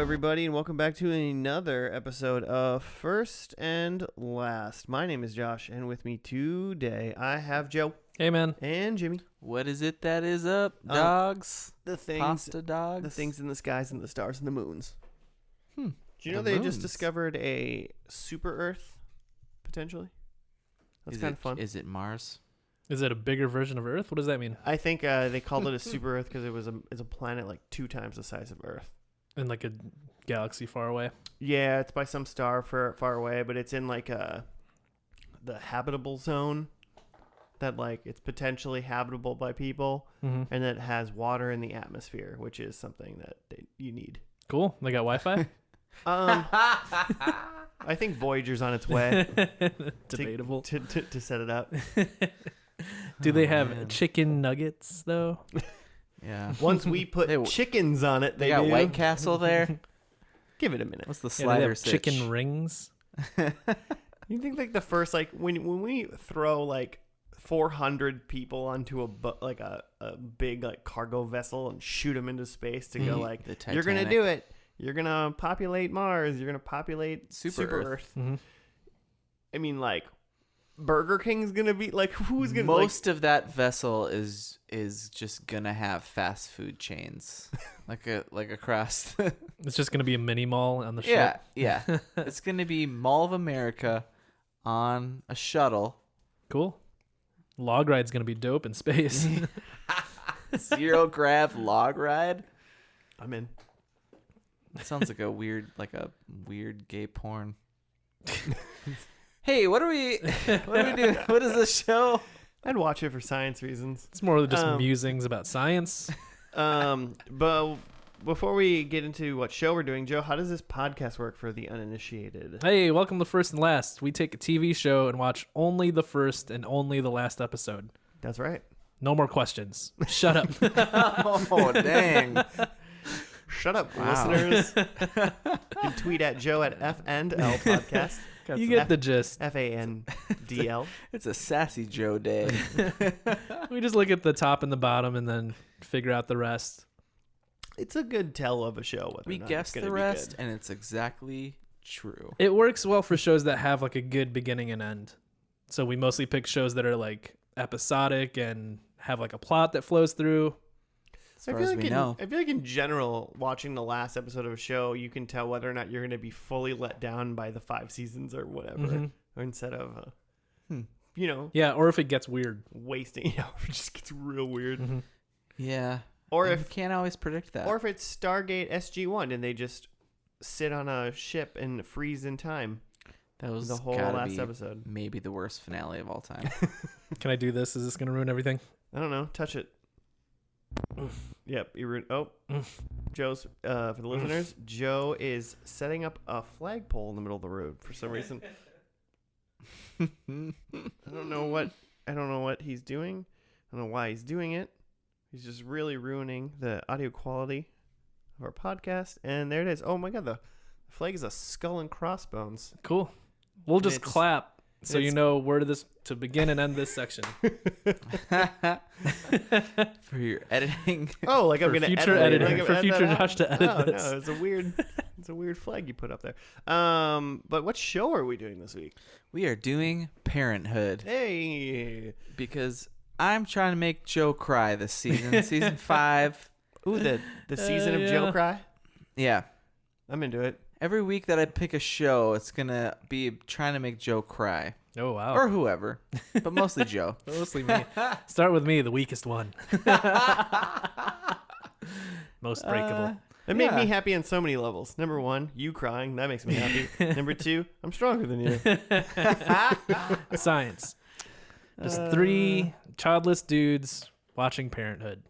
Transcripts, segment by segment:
everybody, and welcome back to another episode of First and Last. My name is Josh, and with me today I have Joe. Hey, man. And Jimmy. What is it that is up, dogs? The things, Pasta dogs? The things in the skies and the stars and the moons. Hmm. Do you know they just discovered a super Earth, potentially? That's kind of fun. Is it Mars? Is it a bigger version of Earth? What does that mean? I think they called it a super Earth because it's a planet like 2 times the size of Earth. In like a galaxy far away? Yeah, it's by some star far away, but it's in like the habitable zone. That like it's potentially habitable by people, and that has water in the atmosphere, which is something that you need. Cool. They got Wi-Fi? I think Voyager's on its way. Debatable. To set it up. Do they have chicken nuggets, though? Yeah. Once we put chickens on it, they got White Castle there. Give it a minute. What's the slider sitch? Chicken rings? You think like the first, like when we throw like 400 people onto a big like cargo vessel and shoot them into space to go like, you're going to do it. You're going to populate Mars. You're going to populate Super Earth. Mm-hmm. I mean, like, Burger King's going to be like, who's going to Most of that vessel is just going to have fast food chains. like across. It's just going to be a mini mall on the ship. Yeah. It's going to be Mall of America on a shuttle. Cool. Log ride's going to be dope in space. Zero grav log ride. I'm in. That sounds like a weird gay porn. Hey, what are we doing? What is this show? I'd watch it for science reasons. It's more just musings about science. But before we get into what show we're doing, Joe, how does this podcast work for the uninitiated? Hey, welcome to First and Last. We take a TV show and watch only the first and only the last episode. That's right. No more questions. Shut up. Oh, dang. Shut up, listeners. You can tweet at Joe at F&L Podcast. You get the gist. FANDL. It's a sassy Joe day. We just look at the top and the bottom and then figure out the rest. It's a good tell of a show. We guess the rest, and it's exactly true. It works well for shows that have like a good beginning and end. So we mostly pick shows that are like episodic and have like a plot that flows through. As far as we know. I feel like in general, watching the last episode of a show, you can tell whether or not you're going to be fully let down by the 5 seasons or whatever, or instead of, you know, or if it gets weird, wasting, if it just gets real weird. Yeah, or if you can't always predict that, or if it's Stargate SG-1 and they just sit on a ship and freeze in time. That was the whole last episode. Maybe the worst finale of all time. Can I do this? Is this going to ruin everything? I don't know. Touch it. Yep, Joe's for the listeners. Joe is setting up a flagpole in the middle of the road for some reason. I don't know what he's doing. I don't know why he's doing it. He's just really ruining the audio quality of our podcast. And there it is. Oh my god, the flag is a skull and crossbones. Cool. We'll just clap. So you know where to begin and end this section. For your editing. Oh, like I'm going to future editing. For future Josh to edit this. No, it's a weird flag you put up there. But what show are we doing this week? We are doing Parenthood. Hey. Because I'm trying to make Joe cry this season. Season 5. Ooh, the season of Joe cry? Yeah. I'm into it. Every week that I pick a show, it's going to be trying to make Joe cry. Oh, wow. Or whoever. But mostly Joe. Mostly me. Start with me, the weakest one. Most breakable. It made me happy on so many levels. Number 1, you crying. That makes me happy. Number 2, I'm stronger than you. Science. Just 3 childless dudes watching Parenthood.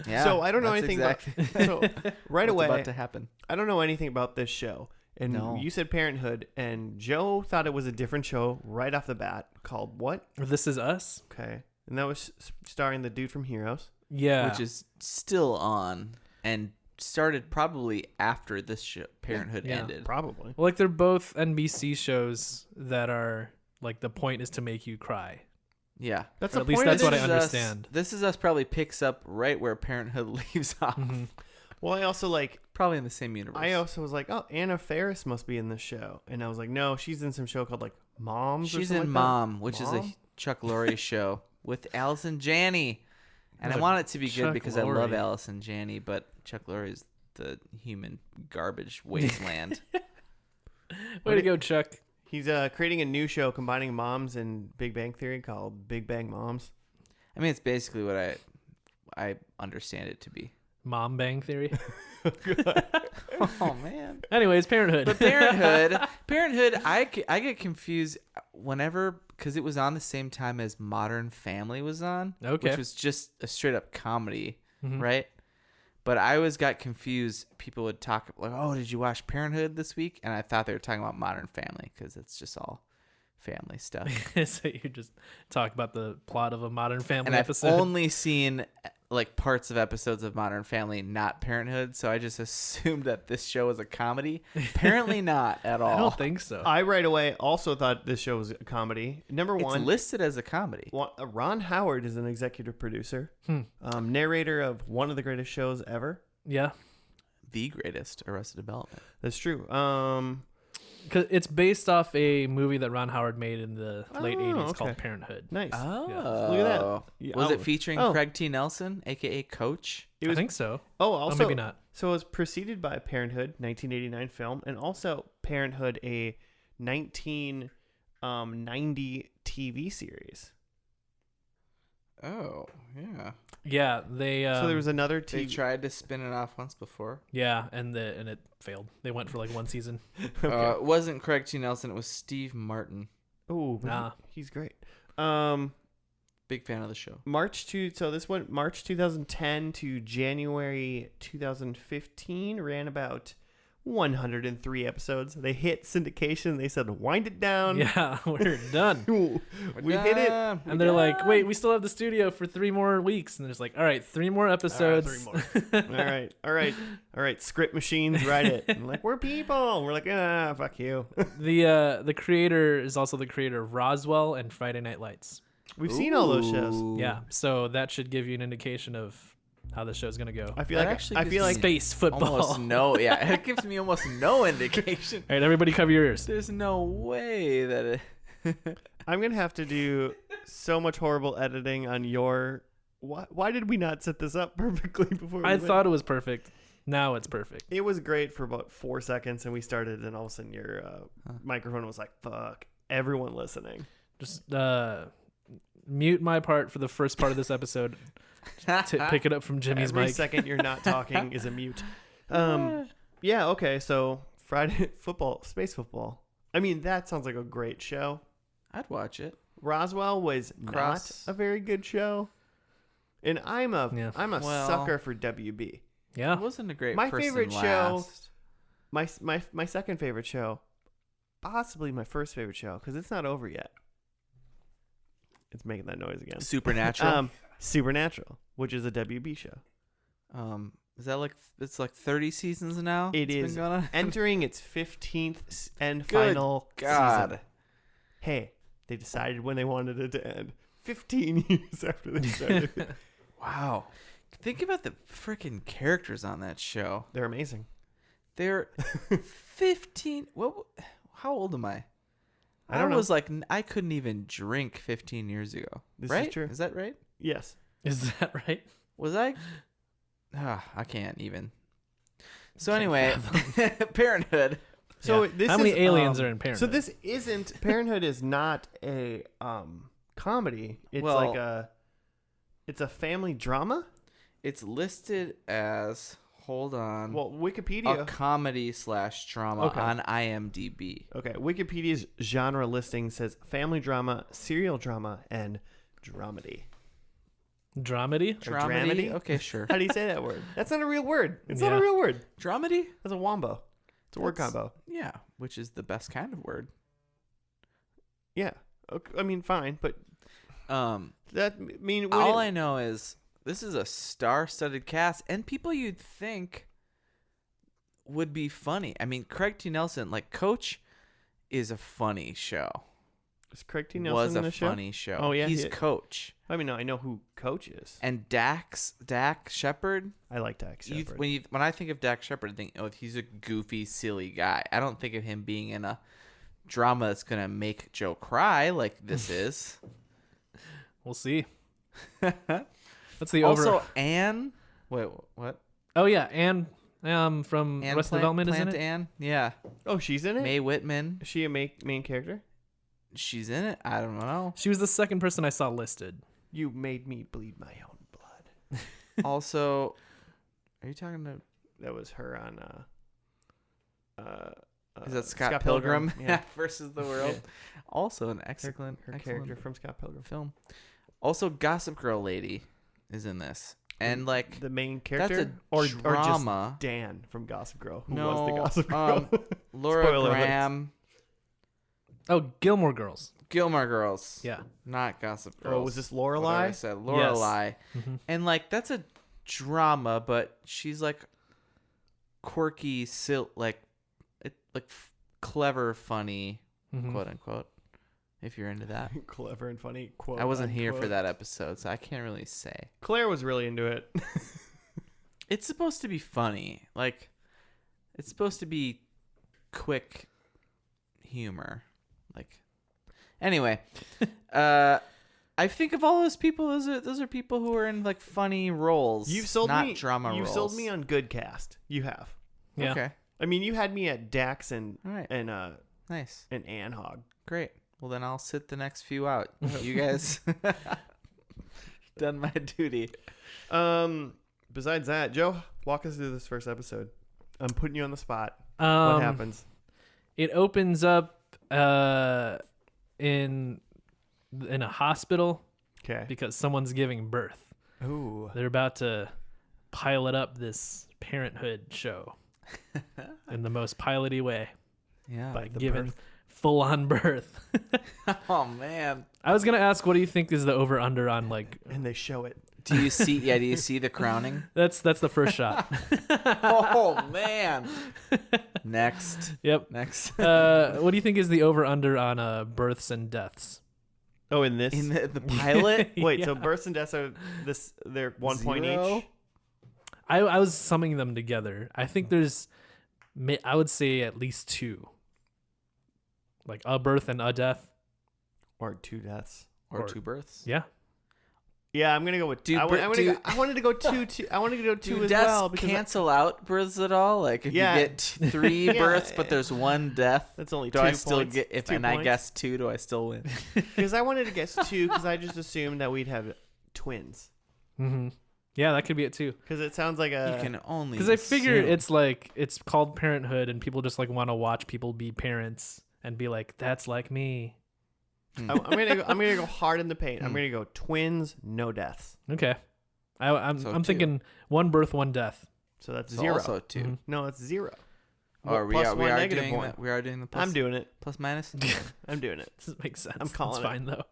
Yeah, so I don't know anything about. So right away, about to happen. I don't know anything about this show. And you said Parenthood, and Joe thought it was a different show right off the bat called what? This Is Us. Okay, and that was starring the dude from Heroes. Yeah, which is still on and started probably after this show, Parenthood ended. Probably. Well, like they're both NBC shows that are like the point is to make you cry. Yeah. That's at least that's what I understand. This Is Us probably picks up right where Parenthood leaves off. Well, I also like Probably in the same universe. I also was like, oh, Anna Faris must be in this show, and I was like, no, she's in some show called like Moms. She's or in something Mom, which is a Mom? Chuck Lorre show with Allison Janney. And I What? want it to be Chuck good because I love Lorre. Allison Janney, but Chuck Lorre is the human garbage wasteland. Way to go, Chuck. He's creating a new show combining Moms and Big Bang Theory called Big Bang Moms. I mean, it's basically what I understand it to be. Mom Bang Theory. Oh man. Anyways, Parenthood. But Parenthood, I get confused whenever because it was on the same time as Modern Family was on, Okay. which was just a straight up comedy, Mhm. right? But I always got confused. People would talk like, "Oh, did you watch Parenthood this week?" And I thought they were talking about Modern Family because it's just all family stuff. So you just talk about the plot of a Modern Family And I've episode. only seen like parts of episodes of Modern Family, not Parenthood. So I just assumed that this show was a comedy. Apparently not at all. I don't think so. I right away also thought this show was a comedy. Number It's one, listed as a comedy. Ron Howard is an executive producer, narrator of one of the greatest shows ever. Yeah. The greatest Arrested Development. That's true. 'Cause it's based off a movie that Ron Howard made in the late Oh, 80s okay. called Parenthood. Nice. Oh, Look at that. Yeah, Was oh, it featuring oh. Craig T. Nelson, aka Coach? It I was. think so. Oh, Oh, also maybe not. So it was preceded by Parenthood, 1989 film, and also Parenthood, a 1990 TV series. Oh, yeah. Yeah, they. So there was another They TV. tried to spin it off once before. Yeah, and it failed. They went for like one season. It wasn't Craig T. Nelson. It was Steve Martin. Oh, Nah. he's great. Big fan of the show. So this went March 2010 to January 2015. Ran about 103 episodes. They hit syndication. They said, wind it down. Yeah, we're done. We hit it. And they're like, wait, we still have the studio for 3 more weeks. And they're just like, all right, 3 more episodes. All right. Script machines, write it. And like, we're people. We're like, fuck you. The creator is also the creator of Roswell and Friday Night Lights. We've seen all those shows. Ooh. Yeah, so that should give you an indication of how the show's gonna go. I feel That like actually I gives feel like me Space football. Almost no. Yeah, it gives me almost no indication. All right, everybody, cover your ears. There's no way that it. I'm gonna have to do so much horrible editing on your. Why did we not set this up perfectly before? I thought it was perfect. Now it's perfect. it was great for about 4 seconds, and we started, and all of a sudden your microphone was like, "Fuck, everyone listening." Just mute my part for the first part of this episode. Pick it up from Jimmy's Every mic. second you're not talking is a mute. Yeah. Okay. So Friday football, space football. I mean, that sounds like a great show. I'd watch it. Roswell was Cross. not a very good show, and I'm a Yeah. Well- sucker for WB. Yeah. It wasn't a great. My first favorite and show- last. My second favorite show, possibly my first favorite show, because it's not over yet. It's making that noise again. Supernatural. Supernatural, which is a WB show. Is that like it's like 30 seasons now? It It's is been going on? entering its 15th and Good final God. season. Hey, they decided when they wanted it to end. 15 years after they started. Wow. Think about the freaking characters on that show. They're amazing. They're 15. What? How old am I? I don't know. was like I couldn't even drink 15 years ago. This right? is true. Is that right? Yes. Is that right? Was I? I can't even. So Can't anyway, Parenthood. So Yeah. this How many is, aliens are in Parenthood? So this isn't Parenthood is not a comedy. It's Well- like it's a family drama. It's listed as hold on. Well, a Wikipedia. comedy / drama Okay. on IMDb. Okay, Wikipedia's genre listing says family drama, serial drama, and dramedy. Dramedy? Or dramedy? Okay, sure. How do you say that word? That's not a real word. It's not Yeah. a real word. Dramedy? That's a wombo. It's a word That's- combo. Yeah, which is the best kind of word. Yeah. Okay, I mean, fine, but that All I know is this is a star-studded cast and people you'd think would be funny. I mean, Craig T. Nelson, like Coach, is a funny show. Is Craig T. Nelson was in a the show? funny show. Oh, yeah, he's he- Coach. I mean, no, I know who Coach is. And Dak Shepard. I like Dak Shepard. When I think of Dak Shepard, I think, oh, he's a goofy, silly guy. I don't think of him being in a drama that's gonna make Joe cry like this is. We'll see. What's the Also, over? Anne. Wait, what? Oh yeah, Anne from Anne Arrested Development is in Plant it. Anne? Yeah. Oh, she's in it? May Whitman. Is she a main character? She's in it. I don't know. She was the second person I saw listed. You made me bleed my own blood. Also, are you talking to? That was her on. Is that Scott Pilgrim? Yeah. Versus the World. Yeah. Also an excellent Her excellent character from Scott Pilgrim. film. Also, Gossip Girl lady is in this, and like The main that's character? a or just drama. Dan from Gossip Girl, who No, was the Gossip Girl. Laura Spoiler alert. Graham, Oh, Gilmore Girls. Gilmore Girls. Yeah. Not Gossip Girls. Oh, was this Whatever I Lorelai? said Lorelai, Mhm. and like that's a drama, but she's like quirky, clever, funny, Mhm. quote unquote. If you're into that. Clever and funny. Quote, I wasn't here for unquote. that episode, so I can't really say. Claire was really into it. It's supposed to be funny. Like, it's supposed to be quick humor. Like, anyway, I think of all those people, those are people who are in like funny roles. You've sold not me drama You've roles. sold me on good cast. You have. Yeah. Okay, I mean, you had me at Dax and all right, nice, and Ann Hogg. great. Well, then I'll sit the next few out. You guys done my duty. Besides that, Joe, walk us through this first episode. I'm putting you on the spot. What happens? It opens up in a hospital Okay. because someone's giving birth. Ooh. They're about to pilot up this Parenthood show in the most piloty way Yeah. by the giving birth. full-on birth. Oh man. I was gonna ask, what do you think is the over/under on like? And they show it. Do you see? Yeah. Do you see the crowning? That's the first shot. Oh man. Next. Yep. Next. What do you think is the over/under on births and deaths? Oh, in this? In the pilot. Wait, so Yeah. births and deaths are they're 1 point Zero? each? I was summing them together. I think there's, I would say at least two. Like a birth and a death. Or 2 deaths? Or Or- 2 births. Yeah. Yeah, I'm gonna go with Do I, bir- I, wanna do- go, I wanted to go two. I wanted to go 2 Do as deaths well because cancel out births at all? Like if Yeah. you get 3 Yeah. births, but there's 1 death, that's only do 2 I still points. get? If 2 and I points. guess 2, do I still win? Because I wanted to guess 2 because I just assumed that we'd have twins. Mm-hmm. Yeah, that could be it too. Because it sounds like a. You can only Because I figure assume. it's like it's called Parenthood, and people just like want to watch people be parents and be like, "That's like me." I'm gonna go hard in the paint. I'm gonna go twins, no deaths. Okay. I'm So I'm 2. thinking 1 birth, 1 death. So that's So 0. also 2. Mhm. No, it's 0. Oh, are we Plus are, we one, are negative doing 1. that. We are doing the plus. I'm doing it. plus minus. I'm doing it. This makes sense. I'm calling it's it. fine though.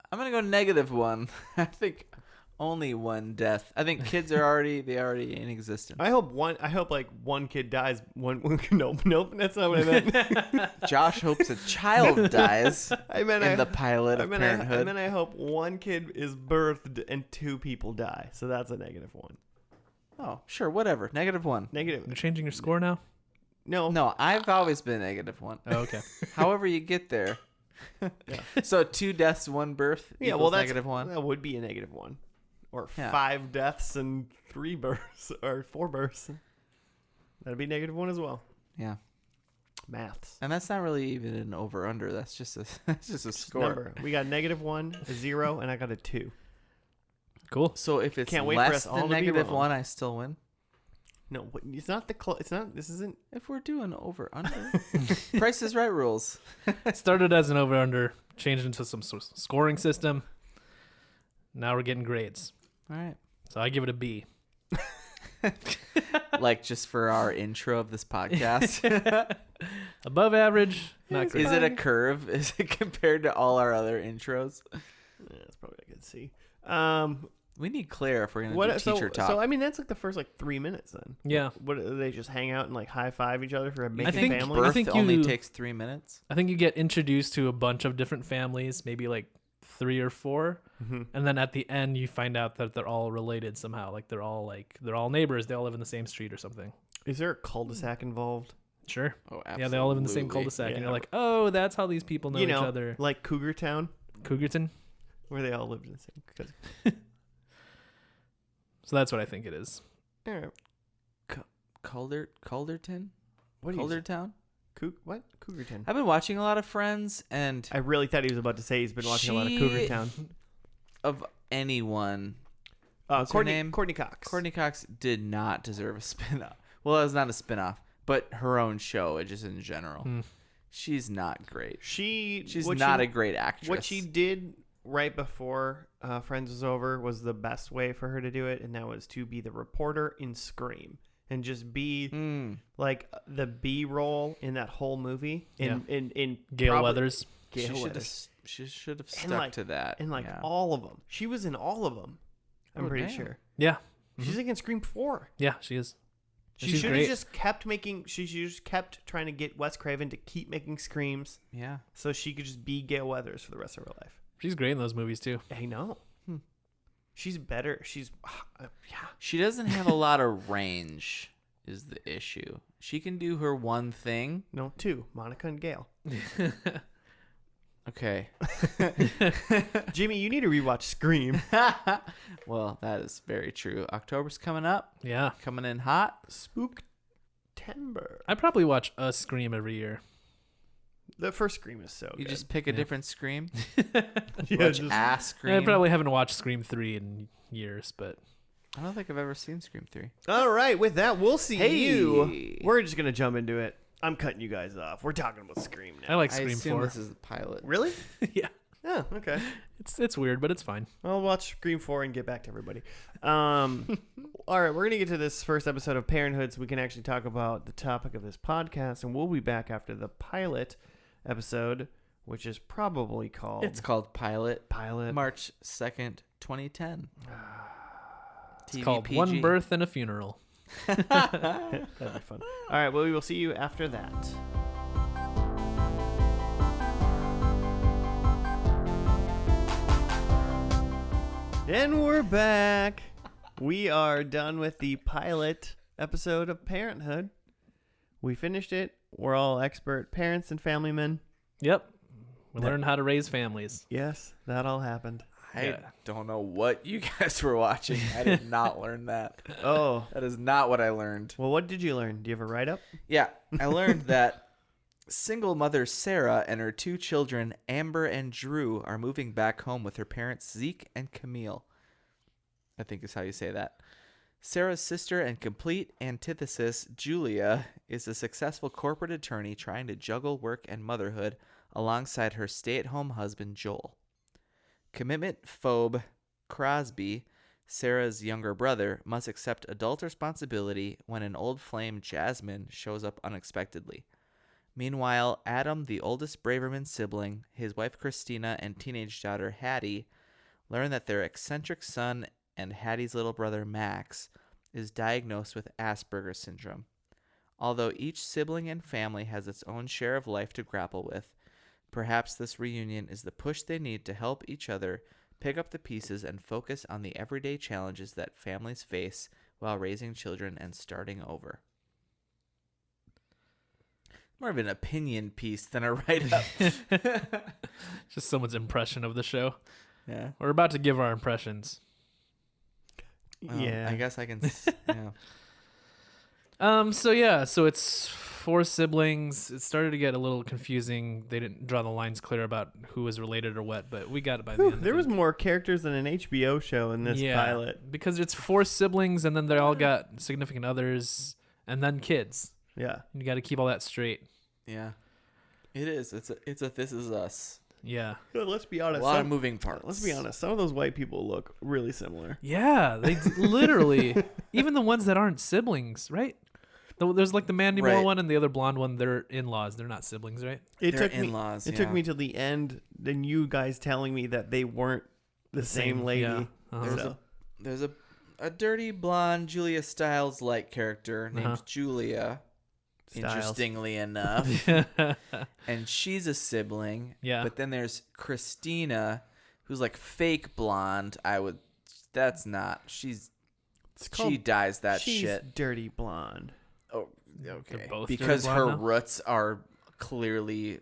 I'm gonna go -1. I think only 1 death. I think kids are already in existence. I hope like one kid dies. Nope. That's not what I meant. Josh hopes a child dies I meant in the pilot I of meant Parenthood. I hope one kid is birthed and 2 people die. So that's a -1. Oh, sure, whatever. -1. Negative. You're changing your score now? No. No, I've always been -1. Oh, okay. However you get there. Yeah. So 2 deaths, 1 birth. Yeah. Well, equals that's -1. That would be a -1. Or Yeah. 5 deaths and 3 births or 4 births. That'd be -1 as well. Yeah, Maths. and that's not really even an over/under. That's just a Just score. number. We got -1, a 0, and I got a 2. Cool. So if it's Can't wait for less us all than to be wrong. -1, I still win. No, it's not it's not. This isn't. If we're doing over/under, Price is Right rules. Started as an over/under, changed into some scoring system. Now we're getting grades. All right. So I give it a B. Like just for our intro of this podcast. Above average, not It's great. Is it a curve? Is it compared to all our other intros? Yeah, that's probably a good C. We need Claire if we're gonna do so, teacher talk. so I mean, that's like the first like 3 minutes then. Yeah. What do they just hang out and like high five each other for a You big think family? birth think only you- takes 3 minutes. I think you get introduced to a bunch of different families, maybe like 3 or 4, and then at the end you find out that they're all related somehow. Like they're all neighbors. They all live in the same street or something. Is there a cul-de-sac involved? Sure. Oh, absolutely. Yeah, they all live in the same cul-de-sac, and Yeah. you're like, oh, that's how these people know You each know, other. like Cougar Town, Cougarton. where they all lived in the same. So that's what I think it is. All right. Calderton? What do you say? Caldertown? What? Cougar Town. I've been watching a lot of Friends, and I really thought he was about to say he's been watching a lot of Cougar Town. of anyone, what's her name? Courtney Cox. Courtney Cox did not deserve a spin-off. Well, it was not a spin-off, but her own show, just in general. She's not great. She's not a great actress. What she did right before Friends was over was the best way for her to do it, and that was to be the reporter in Scream and just be like the B-roll in that whole movie. In Gail Weathers. She should have stuck to that. And like yeah. all of them. She was in all of them. I'm pretty sure. Yeah. She's like in Scream 4. Yeah, she is. She She's should have great. just kept making. She just kept trying to get Wes Craven to keep making screams, Yeah. so she could just be Gail Weathers for the rest of her life. She's great in those movies too. I know. She's better. She's yeah. She doesn't have a lot of range is the issue. She can do her one thing. No, 2. Monica and Gail. Okay. Jimmy, you need to rewatch Scream. Well, that is very true. October's coming up. Yeah. Coming in hot. Spooktember. I probably watch a Scream every year. The first Scream is so You good. just pick a different Scream. Yeah, Watch just- ass Scream. I probably haven't watched Scream 3 in years, but I don't think I've ever seen Scream 3. All right, with that, we'll see Hey. you. We're just gonna jump into it. I'm cutting you guys off. We're talking about Scream I now. like I Scream assume 4. this is the pilot. Really? Yeah. Oh, okay. It's weird, but it's fine. I'll watch Scream 4 and get back to everybody. All right, we're going to get to this first episode of Parenthood so we can actually talk about the topic of this podcast, and we'll be back after the pilot episode, which is probably called... It's called Pilot. Pilot. March 2nd, 2010. It's called One Birth and a Funeral. That'd be fun. All right, well, we will see you after that. And we're back. We are done with the pilot episode of Parenthood. We finished it. We're all expert parents and family men. Yep. We learned how to raise families. Yes, that all happened. I don't know what you guys were watching. I did not learn that. Oh, That is not what I learned. well, what did you learn? Do you have a write-up? Yeah, I learned that single mother Sarah and her 2 children, Amber and Drew, are moving back home with her parents Zeke and Camille. I think is how you say that. Sarah's sister and complete antithesis, Julia, is a successful corporate attorney trying to juggle work and motherhood alongside her stay-at-home husband, Joel. Commitment phobe Crosby, Sarah's younger brother, must accept adult responsibility when an old flame, Jasmine, shows up unexpectedly. Meanwhile, Adam, the oldest Braverman sibling, his wife Christina, and teenage daughter Hattie learn that their eccentric son and Hattie's little brother Max is diagnosed with Asperger's syndrome. Although each sibling and family has its own share of life to grapple with, perhaps this reunion is the push they need to help each other pick up the pieces and focus on the everyday challenges that families face while raising children and starting over. More of an opinion piece than a write-up. Just someone's impression of the show. Yeah. We're about to give our impressions. Well, Yeah. I guess I can. So it's 4 siblings. It started to get a little confusing. They didn't draw the lines clear about who was related or what, but we got it by the Whew, end. there of was it. more characters than an HBO show in this pilot. because it's 4 siblings, and then they all got significant others, and then kids. Yeah. You got to keep all that straight. Yeah. It is. It's a This Is Us. Yeah. Let's be A honest. lot of moving parts. Let's be honest. Some of those white people look really similar. Yeah, they literally, even the ones that aren't siblings, right? There's like the Mandy Moore Right. one and the other blonde one. They're in-laws. They're not siblings, right? It They're took me. in-laws, It took me till the end. Then you guys telling me that they weren't the same lady. Yeah. Uh-huh. There's So, there's a dirty blonde Julia Stiles-like character named Julia. Stiles. Interestingly enough. And she's a sibling. Yeah. But then there's Christina, who's like fake blonde. That's not. She dyes that she's shit. dirty blonde. Oh, okay. They're both Because dirty her blonde now? roots are clearly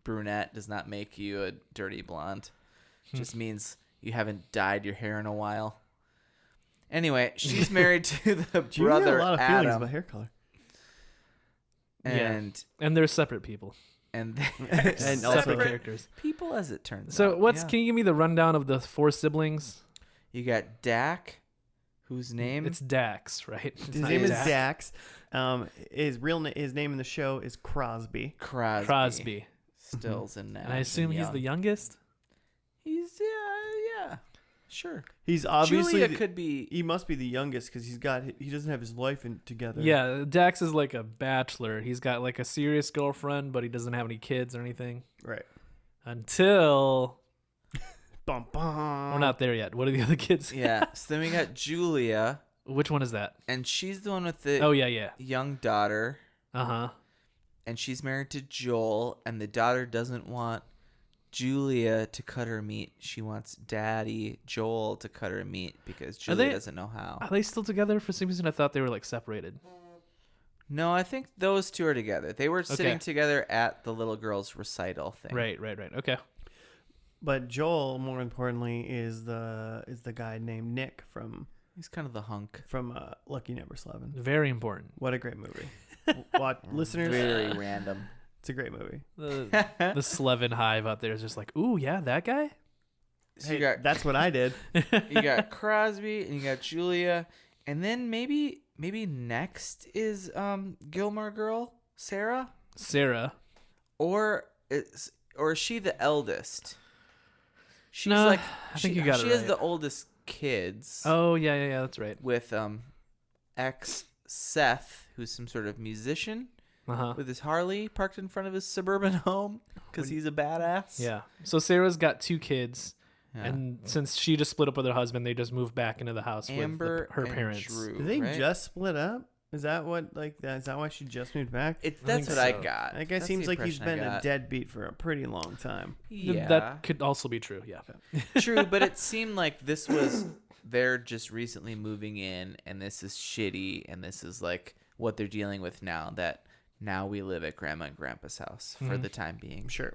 brunette does not make you a dirty blonde. Just means you haven't dyed your hair in a while. Anyway, she's married to the Junior brother had a lot of feelings Adam, about hair color. and And they're separate people. and And Separate also- characters. people, as it turns So out. can you give me the rundown of the 4 siblings? You got Dak, whose name It's Dax, right? It's His not name is Dak. Dax. His name in the show is Crosby. Crosby. Stills and Nash. And I assume he's Young. the youngest? He's yeah, sure. He's obviously Julia could be. he must be the youngest because he doesn't have his life together. Yeah, Dax is like a bachelor. He's got like a serious girlfriend, but he doesn't have any kids or anything. Right. Until Bum, bum. we're not there yet. What are the other kids? Yeah. So then we got Julia, Which one is that? and she's the one with the Oh yeah. young daughter, Uh-huh. and she's married to Joel, and the daughter doesn't want Julia to cut her meat. She wants Daddy Joel to cut her meat because Julia they- doesn't know how. Are they still together? For some reason I thought they were like separated. No, I think those two are together. They were sitting Okay. together at the little girl's recital thing. Right. Okay. But Joel, more importantly, is the guy named Nick from He's kind of the hunk. Lucky Number 11. Very important. What a great movie! Watch, listeners. Very random. It's a great movie. The Slevin hive out there is just like, ooh, yeah, that guy? So Hey, you got that's what I did. you got Crosby and you got Julia, and then maybe next is Gilmore Girl Sarah, or is she the eldest? She's No, like I think you got it She has right. the oldest kids. Oh, yeah, that's right. With ex Seth, who's some sort of musician Uh-huh. with his Harley parked in front of his suburban home because he's a badass. Yeah. So Sarah's got 2 kids, Yeah. and since she just split up with her husband, they just moved back into the house Amber with her and parents. Drew, Did they right? just split up? Is that what is that why she just moved back? That's think what I so. got. That guy That's seems the like he's impression I been a got. deadbeat for a pretty long time. Yeah, That could also be true, yeah. true, but it seemed like this was they're just recently moving in, and this is shitty, and this is like what they're dealing with now. That now we live at Grandma and Grandpa's house for the time being. Sure.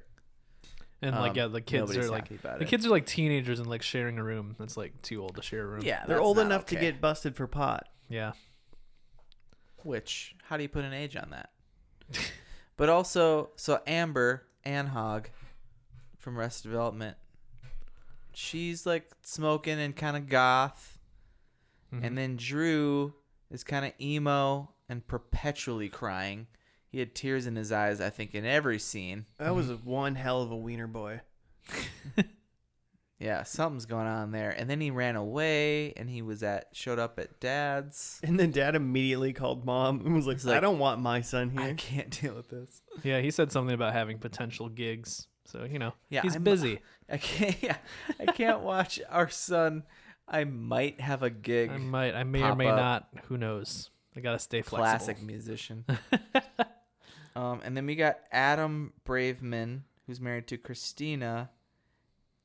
And like, yeah, the kids nobody's are like, happy about the it. kids are like teenagers and like sharing a room that's like too old to share a room. Yeah, They're that's old not enough to okay. get busted for pot. Yeah. Which, how do you put an age on that? But also, so Amber Anhog from Arrested Development, she's like smoking and kind of goth. And then Drew is kind of emo and perpetually crying. He had tears in his eyes, I think, in every scene. That was one hell of a wiener boy. Yeah, something's going on there. And then he ran away, and he showed up at Dad's. And then Dad immediately called Mom and was like, He's like, I don't want my son I here. can't deal with this. Yeah, he said something about having potential gigs. So, Yeah, he's I'm- busy. I can't. Yeah, I can't watch our son. I might have a gig. I may or pop may up. not. Who knows? I got to stay flexible. Classic musician. And then we got Adam Braveman, who's married to Christina,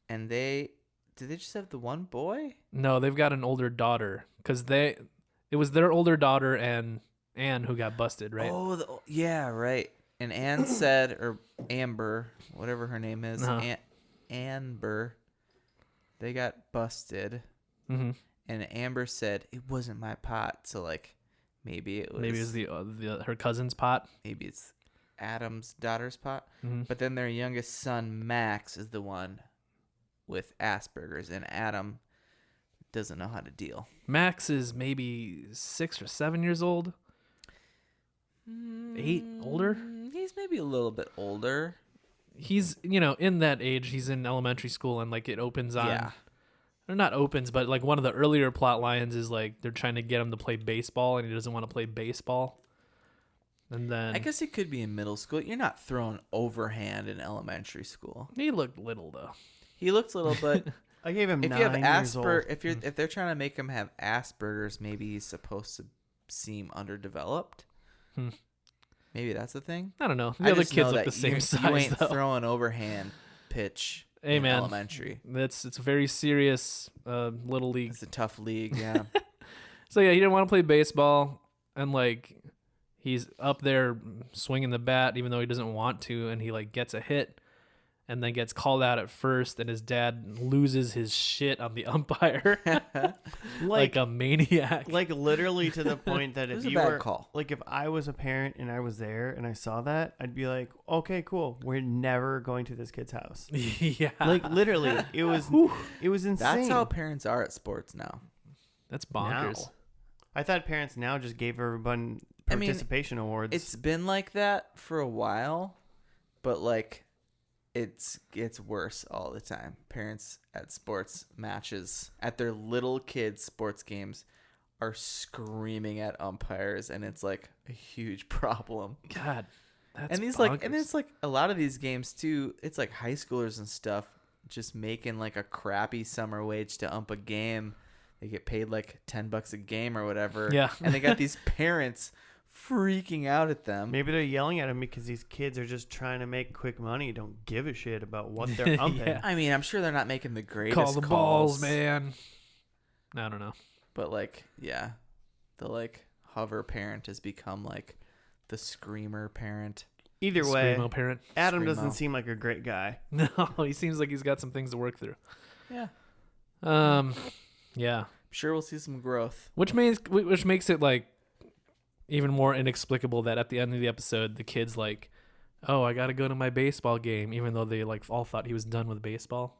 and did they just have the one boy? No, they've got an older daughter because it was their older daughter and Anne who got busted, right? Oh, yeah, right. And Anne said, or Amber, whatever her name is, Uh-huh. Amber, they got busted. Mm-hmm. And Amber said it wasn't my pot, so like maybe it was her cousin's pot. maybe it's Adam's daughter's pot. Mm-hmm. But then their youngest son Max is the one with Asperger's, and Adam doesn't know how to deal. Max is maybe 6 or 7 years old. 8 older. He's maybe a little bit older. He's in that age. He's in elementary school, and like it opens on. Yeah. Or not opens, but like one of the earlier plot lines is like they're trying to get him to play baseball, and he doesn't want to play baseball. And then I guess he could be in middle school. You're not throwing overhand in elementary school. he looked little though. He looked little, but I gave him If 9 you have years old. if they're trying to make him have Asperger's, maybe he's supposed to seem underdeveloped. Maybe that's the thing. I don't know. I The other just kids know look that the same you size ain't though. throwing overhand pitch Hey in man, elementary. it's a very serious little league. It's a tough league, yeah. So yeah, he didn't want to play baseball, and like he's up there swinging the bat even though he doesn't want to, and he like gets a hit, and then gets called out at first, and his dad loses his shit on the umpire like a maniac. Like literally to the point that It if was a you bad were call. like if I was a parent and I was there and I saw that, I'd be like, okay, cool. We're never going to this kid's house. Yeah, Like literally, it was insane. That's how parents are at sports now. that's bonkers. Now. I thought parents now just gave everyone I mean, participation awards. It's been like that for a while, but like it gets worse all the time. Parents at sports matches, at their little kids' sports games, are screaming at umpires, and it's like a huge problem. God, that's And these bonkers. and it's like a lot of these games too. It's like high schoolers and stuff just making like a crappy summer wage to ump a game. They get paid like $10 a game or whatever. Yeah. And they got these parents freaking out at them. Maybe they're yelling at him because these kids are just trying to make quick money, don't give a shit about what they're umping. Yeah. I mean, I'm sure they're not making the greatest call the calls, balls, man. I don't know. But like, yeah, the like hover parent has become like the screamer parent. Either way, Screamo parent. Adam Screamo. doesn't seem like a great guy. No, he seems like he's got some things to work through. Yeah, Yeah. I'm sure we'll see some growth. Which makes it like even more inexplicable that at the end of the episode the kid's like, "Oh, I got to go to my baseball game," even though they like all thought he was done with baseball.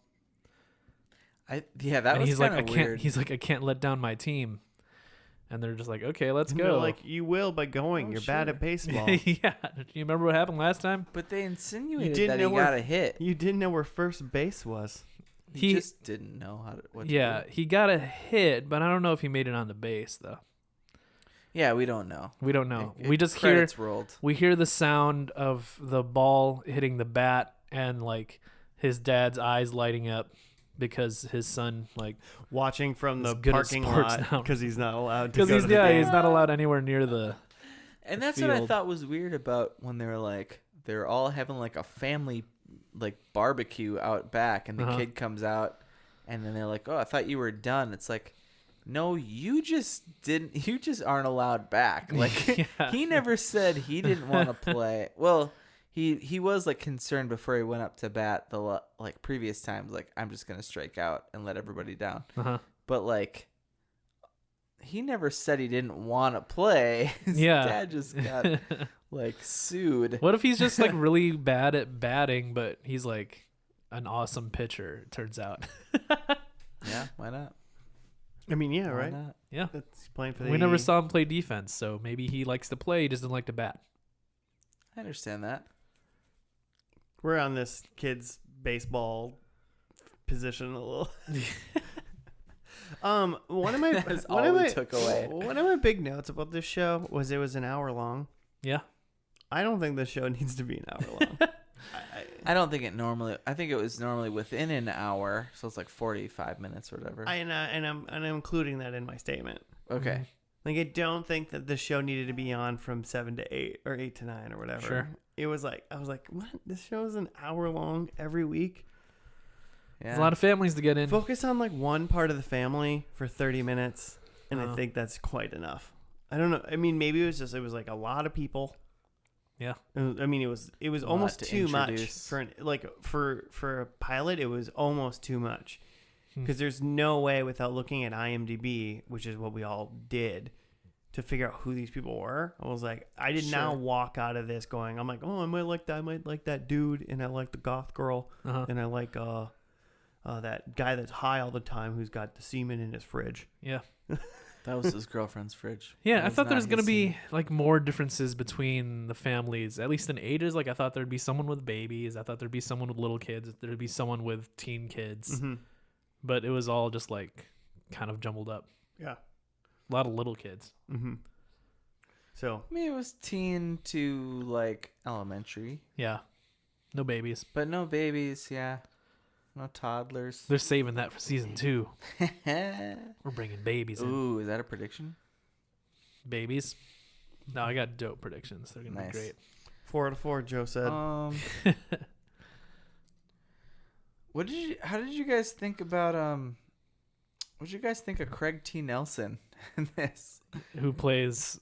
That And was he's like, kind "I of can't." weird. He's like, "I can't let down my team," and they're just like, "Okay, let's And go." they're like, you will by going. Oh, You're bad sure. at baseball. Yeah. Do you remember what happened last time? But they insinuated didn't that he know where- got a hit. You didn't know where first base was. He He- just didn't know what to Yeah, do. he got a hit, but I don't know if he made it on the base though. Yeah, we don't know. We don't know. We just hear credits rolled. we hear the sound of the ball hitting the bat and like his dad's eyes lighting up because his son like Watching from He's the good at parking sports lot now. because he's not allowed to because go he's to the game. he's not allowed anywhere near the And that's what I field. thought was weird about when they were like they're all having like a family like barbecue out back, and the Uh-huh. kid comes out, and then they're like, "Oh, I thought you were done." It's like, no, you just didn't. You just aren't allowed back. Like Yeah. he never said he didn't want to play. Well, he was like concerned before he went up to bat the like previous times. Like, I'm just gonna strike out and let everybody down. uh-huh. But like, he never said he didn't want to play. His Yeah. dad just got like sued. What if he's just like really bad at batting, but he's like an awesome pitcher? It turns out. Yeah, why not? I mean, yeah, Why right. not? Yeah, That's playing for the. we never saw him play defense, so maybe he likes to play, he just doesn't like to bat. I understand that. We're on this kid's baseball position a little. One of my That's one all of we my took away. one of my big notes about this show was it was an hour long. Yeah, I don't think this show needs to be an hour long. I don't think it normally. I think it was normally within an hour, so it's like 45 minutes or whatever. and I'm including that in my statement. Okay. Like I don't think that the show needed to be on from 7 to 8 or 8 to 9 or whatever. Sure. It was like I was like, what? This show is an hour long every week. Yeah. there's a lot of families to get in. Focus on like one part of the family for 30 minutes, and I Uh-huh. think that's quite enough. I don't know. I mean, maybe it was like a lot of people. Yeah. I mean, it was lot almost to too much introduce. for a pilot. It was almost too much Hmm. because there's no way without looking at IMDb, which is what we all did, to figure out who these people were. I was like, I did not Sure. walk out of this going, I'm like, oh, I might like that dude, and I like the goth girl, Uh-huh. and I like that guy that's high all the time who's got the semen in his fridge. Yeah. That was his girlfriend's fridge. Yeah, That I thought there was not gonna his be scene. like more differences between the families, at least in ages. Like I thought there'd be someone with babies. I thought there'd be someone with little kids. There'd be someone with teen kids. Mm-hmm. But it was all just like kind of jumbled up. Yeah. A lot of little kids. Mm-hmm. So I mean, it was teen to like elementary, Yeah. No babies. but no babies. Yeah. No toddlers. They're saving that for season 2. Ooh, We're bringing babies in. is that a prediction? Babies. No, I got dope predictions. They're gonna Nice. be great. 4 out of 4, Joe said. How did you guys think about what did you guys think of Craig T. Nelson in this? Who plays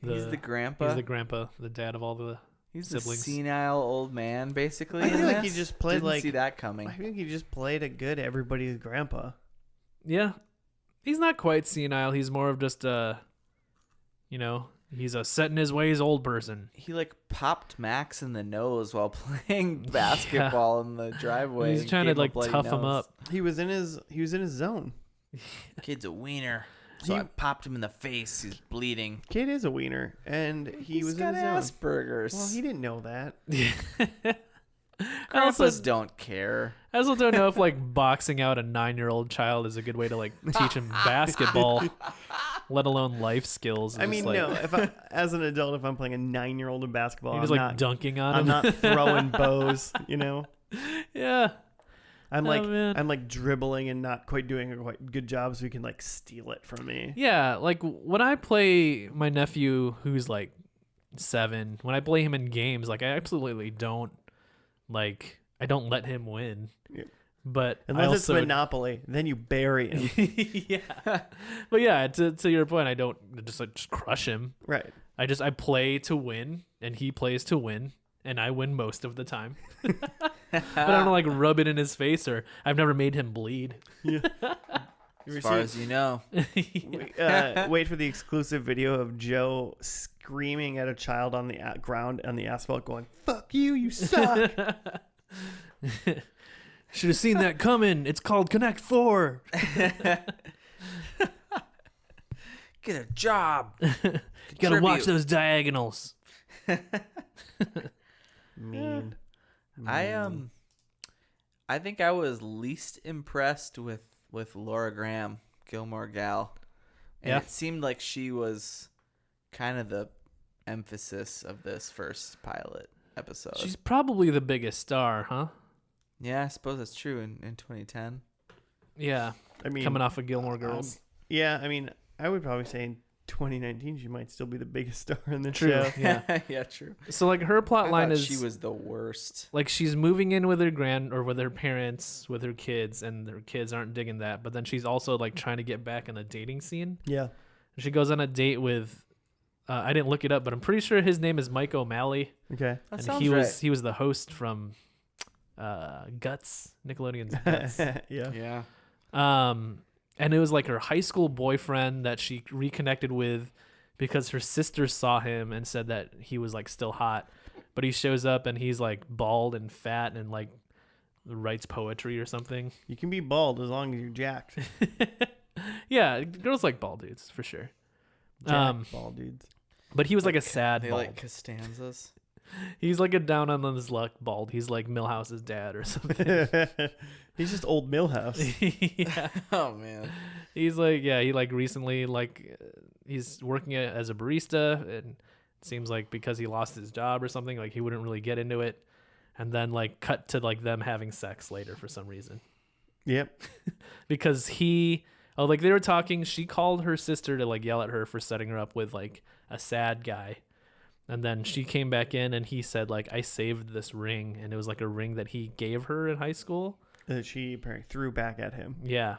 He's the grandpa. He's the grandpa, the dad of all the He's siblings. the senile old man, basically. I feel in like he this. just played Didn't like see that coming. I think he just played a good everybody's grandpa. Yeah. He's not quite senile. He's more of just he's a set in his ways old person. He like popped Max in the nose while playing basketball in the driveway. He's and trying to gave him a like bloody tough him nose. up. He was in his zone. Kid's a wiener. So He- I popped him in the face. He's bleeding. Kid is a wiener, and he was got in his zone. Asperger's. Well, he didn't know that. I also Grandpas don't care. I also don't know if like boxing out a 9-year-old child is a good way to like teach him basketball, let alone life skills. I It's mean, like, no. If I, as an adult, if I'm playing a 9-year-old in basketball, you're I'm just like not. dunking on I'm him. not throwing bows. You know, Yeah. I'm Oh, like man. I'm like dribbling and not quite doing a quite good job, so he can like steal it from me. Yeah, like when I play my nephew who's like 7, when I play him in games, like I absolutely don't I don't let him win. Yeah. But Unless I it's also Monopoly, then you bury him. yeah. But yeah, to your point, I don't just crush him. Right. I play to win and he plays to win and I win most of the time. But I don't like rub it in his face or I've never made him bleed. As far as you know. Wait for the exclusive video of Joe screaming at a child on the ground on the asphalt, going "Fuck you, you suck." Should have seen that coming. It's called Connect 4. Get a job. Gotta watch Contribute. those diagonals. Mean. I think I was least impressed with Laura Graham, Gilmore Gal. And Yeah. it seemed like she was kind of the emphasis of this first pilot episode. She's probably the biggest star, huh? Yeah, I suppose that's true in 2010. Yeah. I mean, Coming off of Gilmore Girls. yeah. I mean, I would probably say in 2019 she might still be the biggest star in the True. show. Yeah. Yeah, true. So like her plot I line thought is she was the worst. like she's moving in with her with her parents, with her kids, and her kids aren't digging that. But then she's also like trying to get back in the dating scene. Yeah. She goes on a date with I didn't look it up, but I'm pretty sure his name is Mike O'Malley. Okay. That And sounds he was right. he was the host from Guts, Nickelodeon's Guts. Yeah. Yeah. And it was like her high school boyfriend that she reconnected with because her sister saw him and said that he was like still hot. But he shows up and he's like bald and fat and like writes poetry or something. You can be bald as long as you're jacked. Yeah, girls like bald dudes for sure. Jacked bald dudes. But he was like a sad They bald. like Costanzas. He's like a down on his luck bald. He's like Millhouse's dad or something. He's just old Millhouse. Yeah. Oh man. He's like, yeah, he like recently he's working as a barista, and it seems like because he lost his job or something, like he wouldn't really get into it, and then like cut to like them having sex later for some reason. Yep. Because like they were talking, she called her sister to like yell at her for setting her up with like a sad guy. And then she came back in and he said like, I saved this ring, and it was like a ring that he gave her in high school. That she apparently threw back at him. Yeah.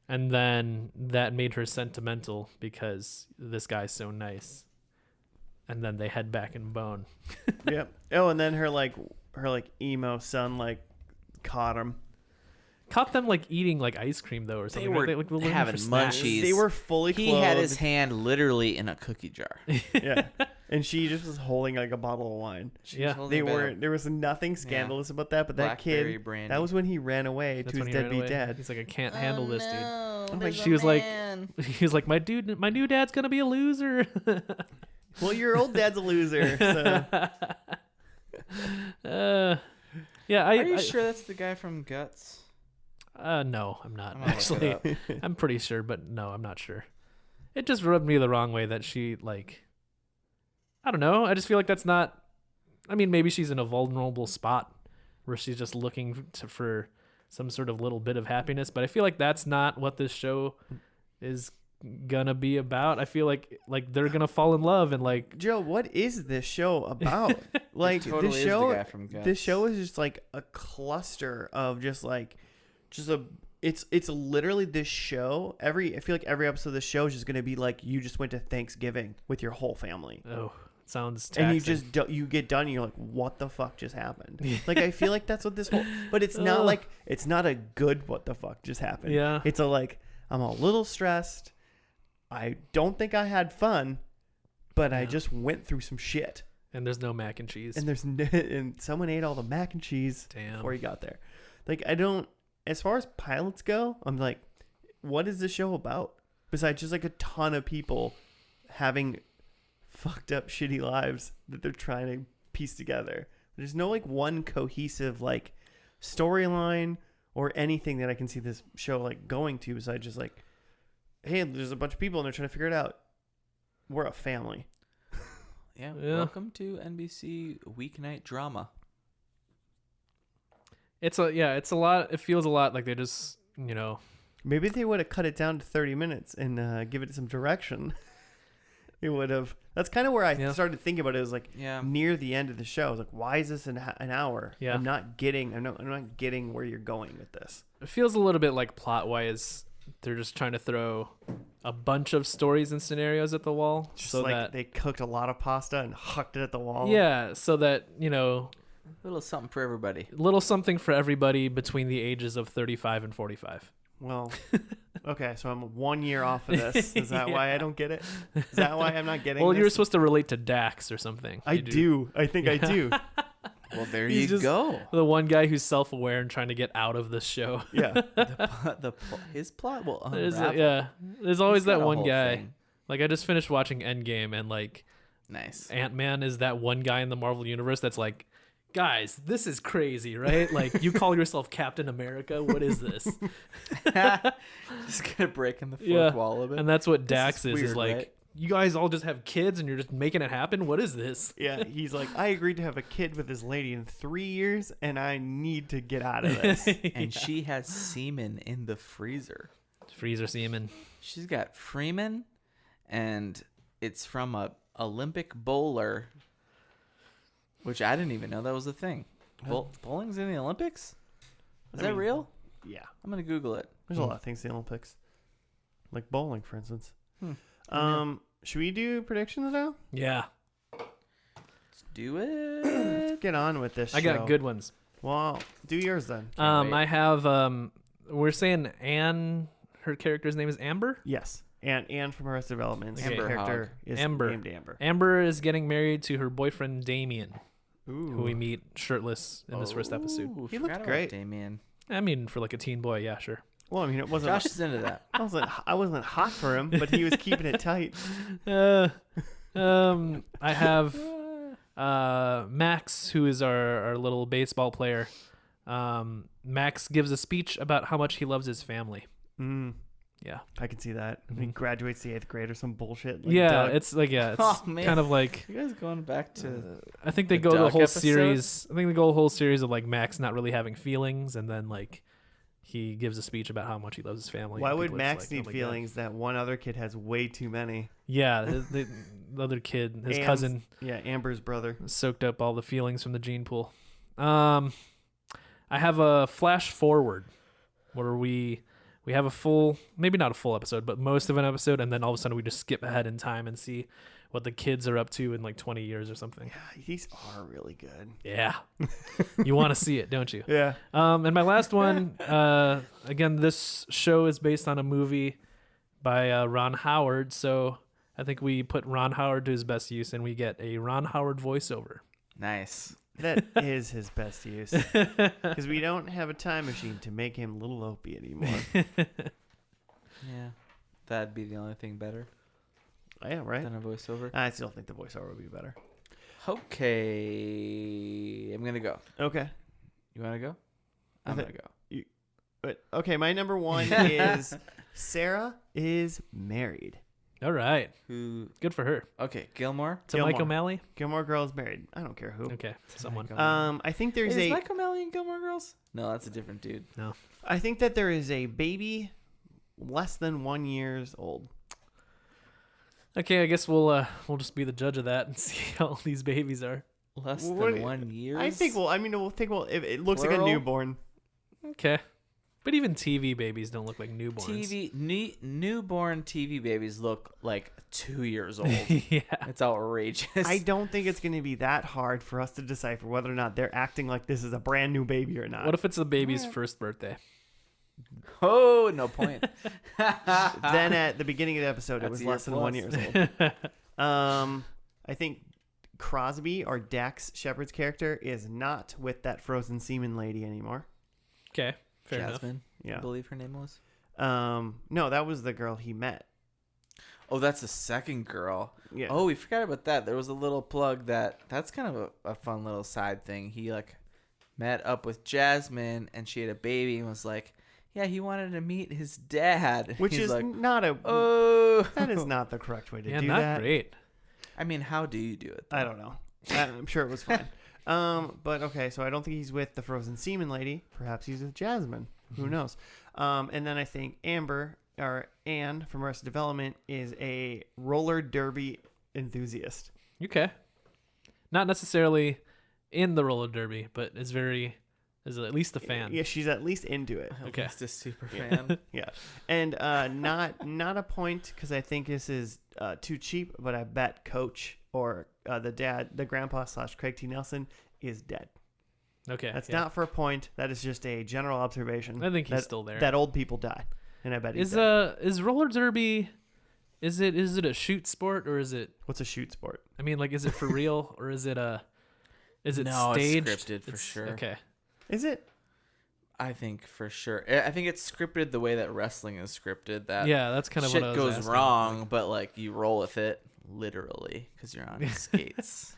And then that made her sentimental because this guy's so nice. And then they head back and bone. Yep. Oh, and then her emo son like caught him. Caught them like eating like ice cream though or They something. were like, looking having for snacks. munchies. They were fully clothed. He had his hand literally in a cookie jar. Yeah. And she just was holding like a bottle of wine. Yeah. They weren't. There was nothing scandalous about that. But that Blackberry kid, brandy. that was when he ran away That's to when his he ran deadbeat away. dad. He's like, I can't handle this, dude. dude. She was like, he was like, my new dad's gonna be a loser. Well, your old dad's a loser. So. Yeah. Are you sure that's the guy from Guts? No, I'm not I'm gonna look it actually. I'm pretty sure, but no, I'm not sure. It just rubbed me the wrong way that she like. I don't know. I just feel like that's not. I mean, maybe she's in a vulnerable spot where she's just looking for some sort of little bit of happiness. But I feel like that's not what this show is gonna be about. I feel like they're gonna fall in love and like Joe, what is this show about? Like Totally this is the show, guy from Guts. this show is just like a cluster of just a. It's literally this show. I feel like every episode of the show is just gonna be like you just went to Thanksgiving with your whole family. oh, sounds taxing. And you get done and you're like, what the fuck just happened? Like, I feel like that's what this whole, but it's not like, it's not a good what the fuck just happened. Yeah. It's a like, I'm a little stressed. I don't think I had fun, but I just went through some shit. And there's no mac and cheese. And and someone ate all the mac and cheese before he got there. Like, as far as pilots go, I'm like, what is this show about? Besides just like a ton of people having fucked up shitty lives that they're trying to piece together. There's no like one cohesive like storyline or anything that I can see this show like going to besides just like, hey, there's a bunch of people and they're trying to figure it out. We're a family. Yeah. Yeah. Welcome to NBC weeknight drama. It's a lot. It feels a lot like they just, Maybe they would have cut it down to 30 minutes and give it some direction. It would have. That's kind of where I started thinking about it. It was like near the end of the show. I was like, why is this an hour? Yeah. I'm not getting where you're going with this. it feels a little bit like plot wise they're just trying to throw a bunch of stories and scenarios at the wall, Just so like that they cooked a lot of pasta and hucked it at the wall. yeah, so that A little something for everybody. little something for everybody between the ages of 35 and 45. Well, okay, so I'm 1 year off of this. Is that why I don't get it? Is that why I'm not getting Well, this? you're supposed to relate to Dax or something. I do. I think I do. Well, there He's you just- go. The one guy who's self-aware and trying to get out of this show. Yeah. His plot will There's unravel. there's always He's got that a one whole guy. thing. Like I just finished watching Endgame and like Nice. Ant-Man is that one guy in the Marvel universe that's like, guys, this is crazy, right? Like you call yourself Captain America. What is this? Just gonna break in the fourth wall of it. And that's what This Dax is weird, like, right? you guys all just have kids and you're just making it happen. What is this? Yeah, he's like, I agreed to have a kid with this lady in 3 years, and I need to get out of this. And she has semen in the freezer. Freezer semen. She's got Freeman, and it's from a Olympic bowler, which I didn't even know that was a thing. Bowling's in the Olympics? Is that real? Yeah, I'm gonna Google it. there's a lot of things in the Olympics, like bowling, for instance. Should we do predictions now? Yeah. Let's do it. Let's get on with this. I got show. good ones. Well, do yours then. wait. I have we're saying Anne, her character's name is Amber. Yes, and from Arrested Development, Okay. her character is Amber. named Amber. Amber is getting married to her boyfriend Damien, Ooh, who we meet shirtless in this first episode. Ooh, He forgot looked about great. Damien. I mean, for like a teen boy, yeah, sure. Well, I mean, it wasn't. Josh is into that. I wasn't hot for him, but he was keeping it tight. I have Max, who is our little baseball player. Max gives a speech about how much he loves his family. Yeah. I can see that. When he graduates the 8th grade or some bullshit. Like Yeah, Doug. it's Oh, man. kind of like You guys going back to I think they the go the Doug whole episode? series. I think they go the whole series of like Max not really having feelings, and then like he gives a speech about how much he loves his family. Why and would people are just Max like, need "Oh my God." feelings that one other kid has way too many? Yeah, the other kid, his Am's- cousin, Yeah, Amber's brother. soaked up all the feelings from the gene pool. I have a flash forward where we have a full, maybe not a full episode, but most of an episode, and then all of a sudden we just skip ahead in time and see what the kids are up to in like 20 years or something. Yeah, these are really good. Yeah. You want to see it, don't you? Yeah. And my last one, again, this show is based on a movie by Ron Howard, so I think we put Ron Howard to his best use, and we get a Ron Howard voiceover. nice. That is his best use. Because we don't have a time machine to make him Little Opie anymore. Yeah, that'd be the only thing better Yeah, right? than a voiceover. I still think the voiceover would be better. Okay, I'm gonna go. Okay. You wanna go? I'm Okay. gonna go. But okay, my number one is Sarah is married. All right. Who? Good for her. Okay, Gilmore. To Mike Gilmore. O'Malley? Gilmore Girls married. I don't care who. Okay. Someone. I think there's Is a. Mike O'Malley in Gilmore Girls? No, that's a different dude. No. I think that there is a baby less than 1 year old. Okay, I guess we'll just be the judge of that and see how old these babies are. Less What- than 1 year. I think if it looks like a Plural? newborn. Okay. But even TV babies don't look like newborns. Newborn TV babies look like 2 years old. Yeah. It's outrageous. I don't think it's going to be that hard for us to decipher whether or not they're acting like this is a brand new baby or not. What if it's the baby's first birthday? Oh, no point. Then at the beginning of the episode, it That's was a year less than plus. 1 year old. I think Crosby or Dax Shepard's character is not with that frozen semen lady anymore. Okay. Fair enough. Jasmine, I Yeah. believe her name was. No, that was the girl he met. Oh, that's the second girl. Yeah. Oh, we forgot about that. There was a little plug that's kind of a fun little side thing. He like met up with Jasmine and she had a baby and was like, yeah, he wanted to meet his dad. Which He's is like, not a. oh, That is not the correct way to Yeah, do not that. great. I mean, how do you do it? I don't know. I'm sure it was fine. But okay, so I don't think he's with the frozen semen lady. Perhaps he's with Jasmine. Who knows? And then I think Amber or Anne from Arrested Development is a roller derby enthusiast. Okay. Not necessarily in the roller derby, but is at least a fan. Yeah, she's at least into it. Okay. Just a super Yeah. fan. Yeah, and not a point because I think this is too cheap. But I bet Coach or the grandpa / Craig T. Nelson is dead. Okay. That's yeah. not for a point. That is just a general observation. I think he's that, still there. That old people die, and I bet he's Is dead. is roller derby is it a shoot sport or is it What's a shoot sport? I mean like is it for real or is it No, it's staged? scripted for sure. Okay. Is it? I think for sure. I think it's scripted the way that wrestling is scripted. That Yeah, that's kind of shit what I was goes asking. wrong, but like you roll with it literally because you're on skates.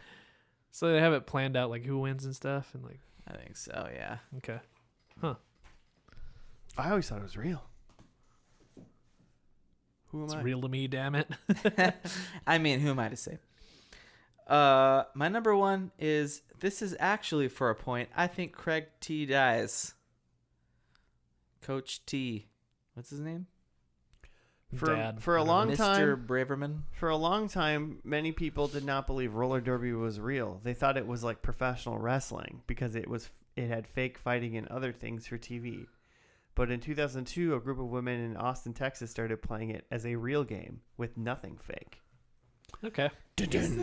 So they have it planned out like who wins and stuff and like I think so. Yeah. okay. I always thought it was real. Who am It's I? real to me, damn it. I mean, who am I to say? My number one is this is actually for a point. I think Craig T dies. Coach T. What's his name? Dad. For a long Mr. time, Braverman. for a long time, many people did not believe roller derby was real. They thought it was like professional wrestling because it had fake fighting and other things for TV. But in 2002, a group of women in Austin, Texas started playing it as a real game with nothing fake. Okay. What is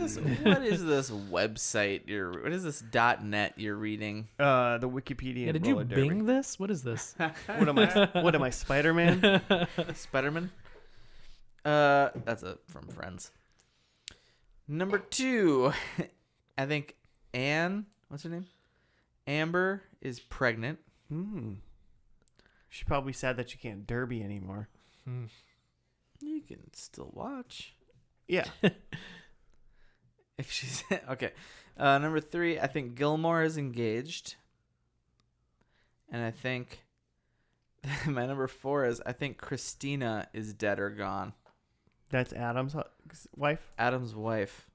this website? What is this .net you're reading? The Wikipedia. Yeah, did you Bing this? What is this? What am I, Spider-Man? Spider-Man? That's from Friends. Number 2, I think what's her name? Amber is pregnant. She's probably sad that she can't derby anymore. You can still watch. Yeah. If she's okay. Number 3, I think Gilmore is engaged. And I think my number 4 is I think Christina is dead or gone. That's Adam's wife? Adam's wife.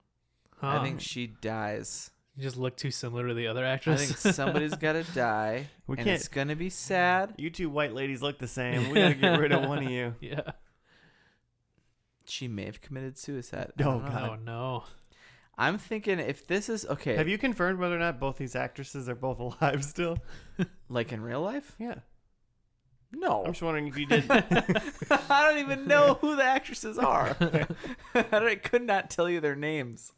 Huh. I think she dies. You just look too similar to the other I actress. think somebody's got to die. We and can't- it's going to be sad. You two white ladies look the same. We gotta get rid of one of you. Yeah. She may have committed suicide. I Oh, don't know. God. Oh no. I'm thinking if this is okay, Have you confirmed whether or not both these actresses are both alive still? like in real life? Yeah. No. I'm just wondering if you did. I don't even know who the actresses are. I could not tell you their names.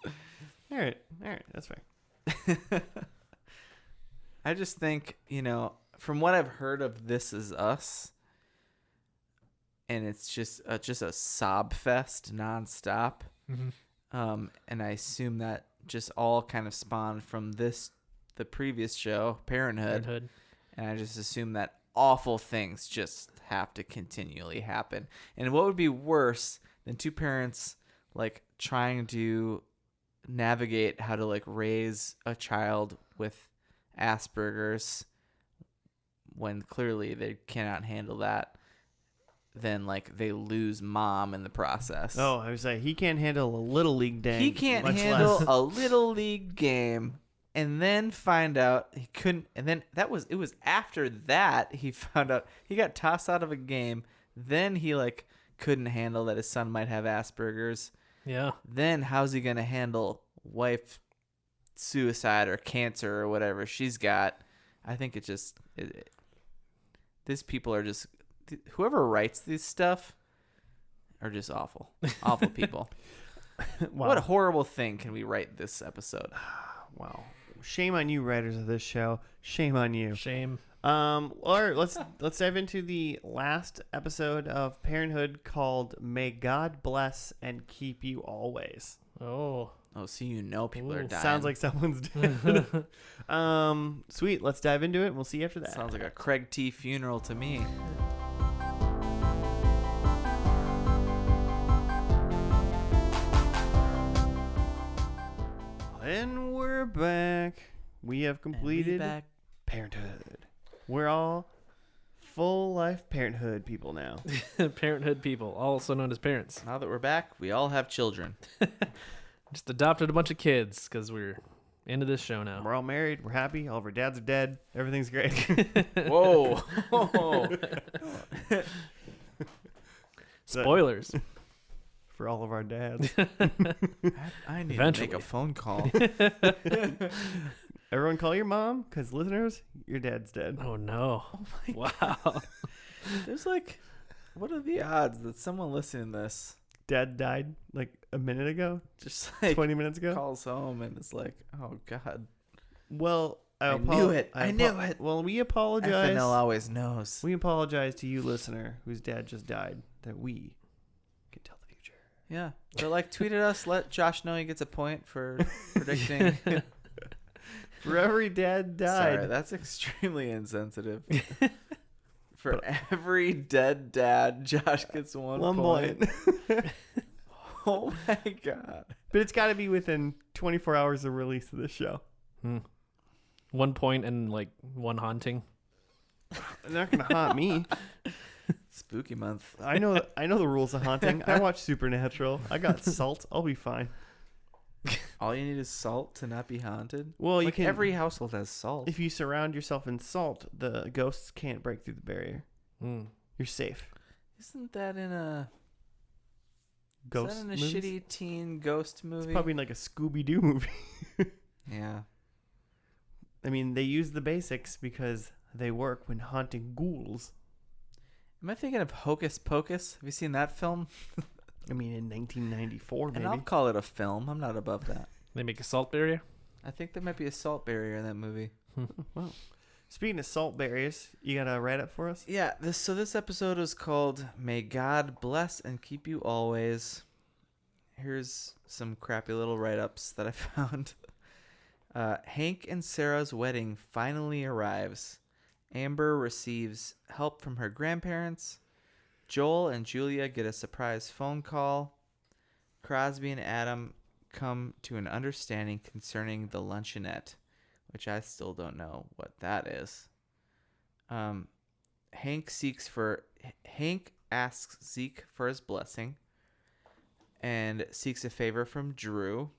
All right. That's fair. I just think, from what I've heard of This Is Us, and it's just a sob fest nonstop. Mm-hmm. And I assume that just all kind of spawned from the previous show, Parenthood. And I just assume that awful things just have to continually happen. And what would be worse than two parents like trying to navigate how to like raise a child with Asperger's when clearly they cannot handle that then like they lose mom in the process. Oh, I was like, he can't handle a little league game. He can't much handle less- a little league game, and then find out he couldn't. And then it was after that he found out he got tossed out of a game. Then he like couldn't handle that his son might have Asperger's. Yeah. Then how's he gonna handle wife suicide or cancer or whatever she's got? I think these people are just, whoever writes this stuff are just awful people. Wow. What a horrible thing can we write this episode? Wow. Shame on you, writers of this show. Shame on you. Shame. All right, let's dive into the last episode of Parenthood called "May God Bless and Keep You Always." Oh. Oh, so people are Ooh, dying. Sounds like someone's dead. Sweet. Let's dive into it, and we'll see you after that. Sounds like a Craig T funeral to me. And we're back. We have completed back. Parenthood. We're all full life Parenthood people now. Parenthood people, also known as parents. Now that we're back, we all have children. Just adopted a bunch of kids because we're into this show now. We're all married. We're happy. All of our dads are dead. Everything's great. Whoa. Spoilers. For all of our dads. I need Eventually. to make a phone call. Everyone call your mom, because listeners, your dad's dead. Oh no. Wow. There's like, what are the odds that someone listening to this Dad died like a minute ago, just like 20 minutes ago? calls home and it's like, oh God. Well, I knew it. I knew it. Well, we apologize. FNL always knows. We apologize to you, listener, whose dad just died, that we can tell the future. Yeah. But like, tweeted us, let Josh know he gets a point for predicting. For every dad died. Sorry, that's extremely insensitive. For every dead dad, Josh gets one point. Oh my God. But it's got to be within 24 hours of release of this show. 1 point and like one haunting. They're not going to haunt me. Spooky month. I know the rules of haunting. I watch Supernatural. I got salt. I'll be fine. All you need is salt to not be haunted. Well, you Like, can. every household has salt. If you surround yourself in salt, the ghosts can't break through the barrier. Mm. You're safe. Isn't that in a Ghost Is that in a movies? shitty teen ghost movie? It's probably like a Scooby-Doo movie. Yeah. I mean, they use the basics because they work when haunting ghouls. Am I thinking of Hocus Pocus? Have you seen that film? I mean, in 1994, maybe. And I'll call it a film. I'm not above that. They make a salt barrier. I think there might be a salt barrier in that movie. Well, speaking of salt barriers, you got a write-up for us? Yeah, this episode is called May God Bless and Keep You Always. Here's some crappy little write-ups that I found. Hank and Sarah's wedding finally arrives. Amber receives help from her grandparents. Joel and Julia get a surprise phone call. Crosby and Adam come to an understanding concerning the luncheonette, which I still don't know what that is. Hank asks Zeke for his blessing and seeks a favor from Drew,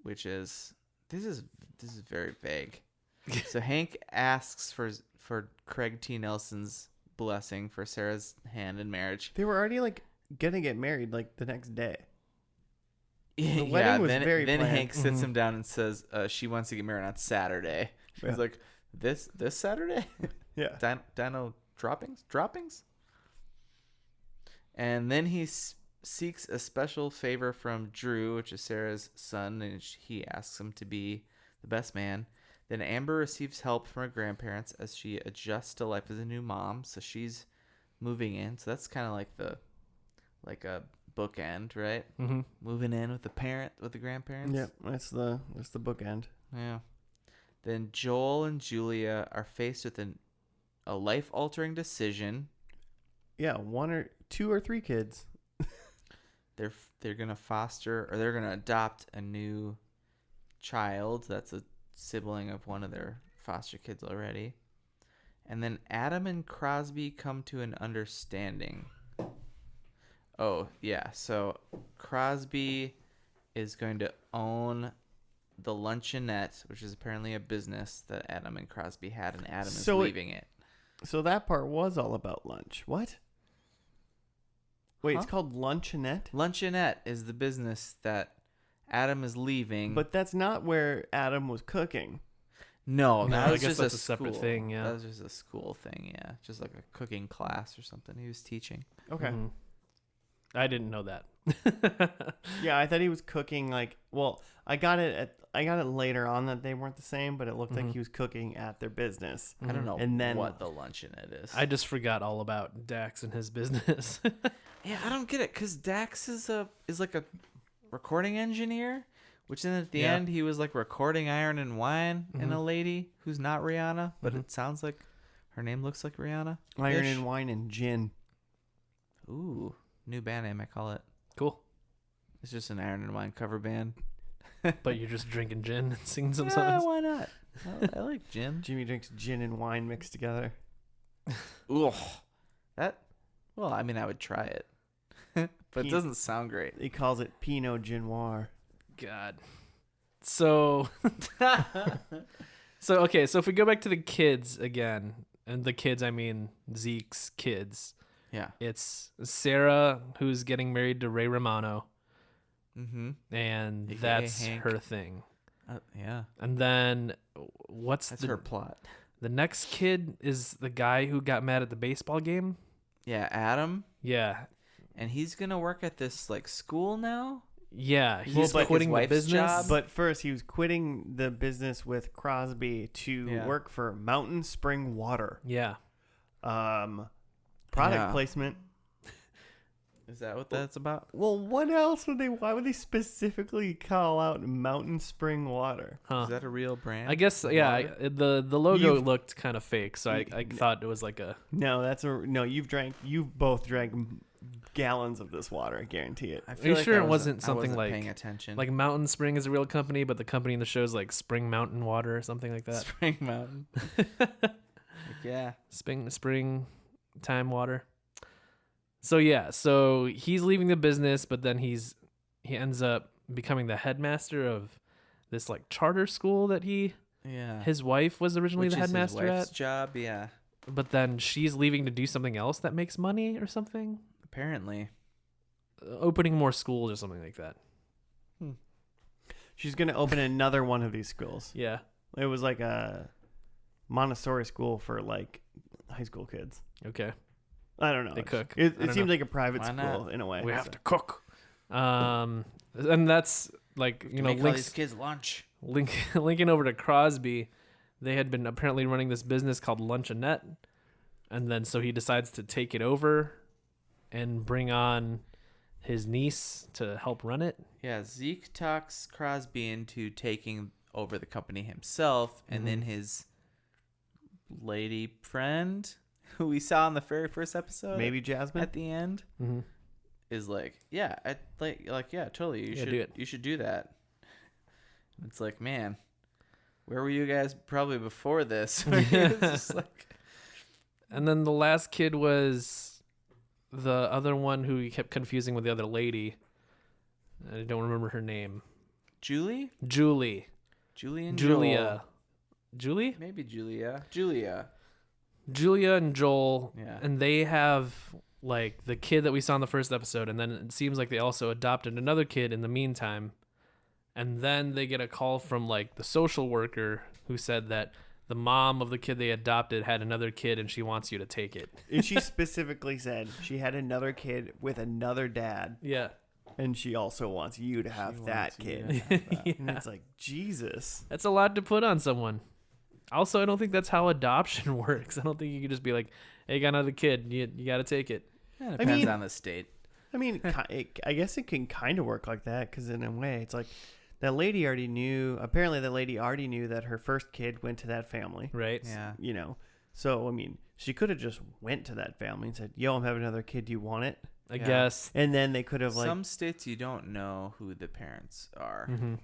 which is this is very vague. So Hank asks for Craig T. Nelson's blessing for Sarah's hand in marriage. They were already like gonna get married like the next day. The wedding was then, very then planned. Hank sits him down and says she wants to get married on Saturday. He's Yeah. like, this Saturday? Yeah. Dino droppings? And then he seeks a special favor from Drew, which is Sarah's son, and he asks him to be the best man. Then Amber receives help from her grandparents as she adjusts to life as a new mom. So she's moving in. So that's kind of like a bookend, right? Mm-hmm. Moving in with the grandparents. Yeah, that's the bookend. Yeah. Then Joel and Julia are faced with a life-altering decision. Yeah, 1 or 2 or 3 kids. They're gonna foster or they're gonna adopt a new child that's a sibling of one of their foster kids already, And then Adam and Crosby come to an understanding. Oh, yeah. So Crosby is going to own the Luncheonette, which is apparently a business that Adam and Crosby had, and Adam is leaving it. So that part was all about lunch. What? Wait, Huh? it's called Luncheonette? Luncheonette is the business that Adam is leaving. But that's not where Adam was cooking. No, No, that I was guess just that's a a separate school. thing, yeah. That was just a school thing, yeah. Just like a cooking class or something he was teaching. Okay. Mhm. I didn't know that. Yeah, I thought he was cooking well, I got it later on that they weren't the same, but it looked like he was cooking at their business. I don't know And then- what the Luncheonette is. I just forgot all about Dax and his business. Yeah, I don't get it because Dax is like a recording engineer, which then at the Yeah. end he was like recording Iron and Wine and a lady who's not Rihanna, but it sounds like her name looks like Rihanna. Iron and Wine and Gin. Ooh, new band name I call it. Cool. It's just an Iron and Wine cover band. But you're just drinking gin and singing some Yeah, songs. why not? I like gin. Jimmy drinks gin and wine mixed together. Ooh, that. Well, I mean, I would try it, but it He- doesn't sound great. He calls it Pinot Ginoir. God. So okay, so if we go back to the kids again, and the kids I mean Zeke's kids. Yeah. It's Sarah who's getting married to Ray Romano, Mm-hmm. and AKA that's Hank. her thing. Yeah. And then what's That's the her plot. the next kid is the guy who got mad at the baseball game? Yeah, Adam, Yeah. and he's gonna work at this like school now. Yeah, He's he's like quitting his the wife's business. job. But first, he was quitting the business with Crosby to Yeah. work for Mountain Spring Water. Yeah. Product Yeah. placement. Is that what that's about? Well, what else would they? Why would they specifically call out Mountain Spring Water? Huh. Is that a real brand? I guess of yeah, water? the logo You've- looked kind of fake, so I thought it was like a No, no. You've both drank gallons of this water. I guarantee it. I Are feel you like sure I it wasn't I something wasn't like paying attention? like Mountain Spring is a real company, but the company in the show is like Spring Mountain Water or something like that. Spring Mountain. Like, yeah. Spring time water. So yeah, so he's leaving the business, but then he ends up becoming the headmaster of this like charter school that Yeah. his wife was originally Which the is his headmaster wife's at, job. Yeah. but then she's leaving to do something else that makes money or something, Apparently. opening more schools or something like that. She's gonna open another one of these schools. Yeah. It was like a Montessori school for like high school kids. Okay. I don't know. They cook. It I don't seems know. like a private Why school not? in a way. We have so. to cook. And that's like, you know, Make all links these kids lunch. linking over to Crosby. They had been apparently running this business called Luncheonette, and then so he decides to take it over and bring on his niece to help run it. Yeah. Zeke talks Crosby into taking over the company himself, and then his lady friend, who we saw in the very first episode, Maybe Jasmine. at the end, Mm-hmm. is like, yeah, yeah, totally. You Yeah, should do it. You should do that. It's like, man, where were you guys probably before this? It's just like, And then the last kid was the other one who he kept confusing with the other lady. I don't remember her name. Julie and Julia. Joel. Julie? Maybe Julia. Julia and Joel. Yeah. And they have like the kid that we saw in the first episode, and then it seems like they also adopted another kid in the meantime. And then they get a call from like the social worker who said that the mom of the kid they adopted had another kid and she wants you to take it. And she specifically said she had another kid with another dad, Yeah. and she also wants you to have that kid. And it's like, Jesus. That's a lot to put on someone. Also, I don't think that's how adoption works. I don't think you can just be like, hey, you got another kid. You got to take it. Yeah, it depends mean- on the state. I mean, I guess it can kind of work like that because in a way, it's like that lady already knew. Apparently, that lady already knew that her first kid went to that family. Right? Yeah. You know, so I mean, she could have just went to that family and said, "Yo, I'm having another kid. Do you want it?" I Yeah. guess. And then they could have like, Some states you don't know who the parents are, Mhm.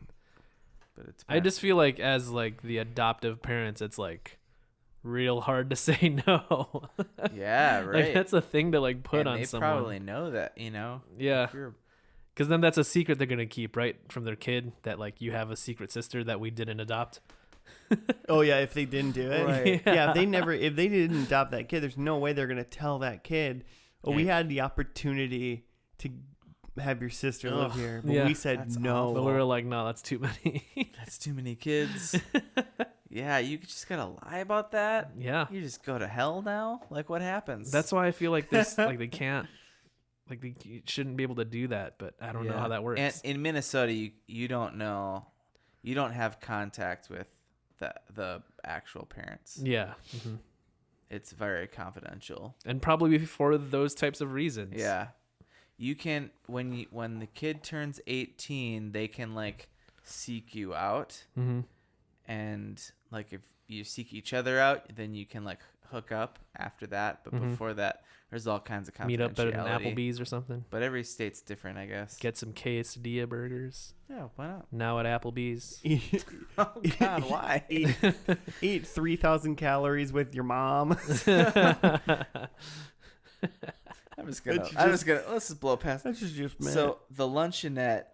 but it's. I just feel like as like the adoptive parents, it's like real hard to say no. Yeah, right. Like that's a thing to like put and on they someone. probably know that, you know. Yeah. If you're- Because then that's a secret they're gonna keep, right, from their kid, that like you have a secret sister that we didn't adopt. Oh yeah, if they didn't do it. Right. Yeah, if they didn't adopt that kid, there's no way they're gonna tell that kid, "Oh, we had the opportunity to have your sister live Ugh. here, but Yeah. we said That's no." But we were like, no, that's too many. That's too many kids. Yeah, you just gotta lie about that. Yeah. You just go to hell now. Like, what happens? That's why I feel like this, like they can't, like they shouldn't be able to do that. But I don't know Yeah. how that works. And in Minnesota, you don't know, you don't have contact with the actual parents. Yeah. It's very confidential. And probably for those types of reasons. Yeah, you can when the kid turns 18, they can like seek you out, Mm-hmm. and like if you seek each other out, then you can like hook up after that. But before that, there's all kinds of confidentiality. Meet up at an Applebee's or something. But every state's different, I guess. Get some quesadilla burgers. Yeah, why not? Now at Applebee's. Oh God, why? Eat 3,000 calories with your mom. I'm just gonna let's just blow past. That's just mad. So the luncheonette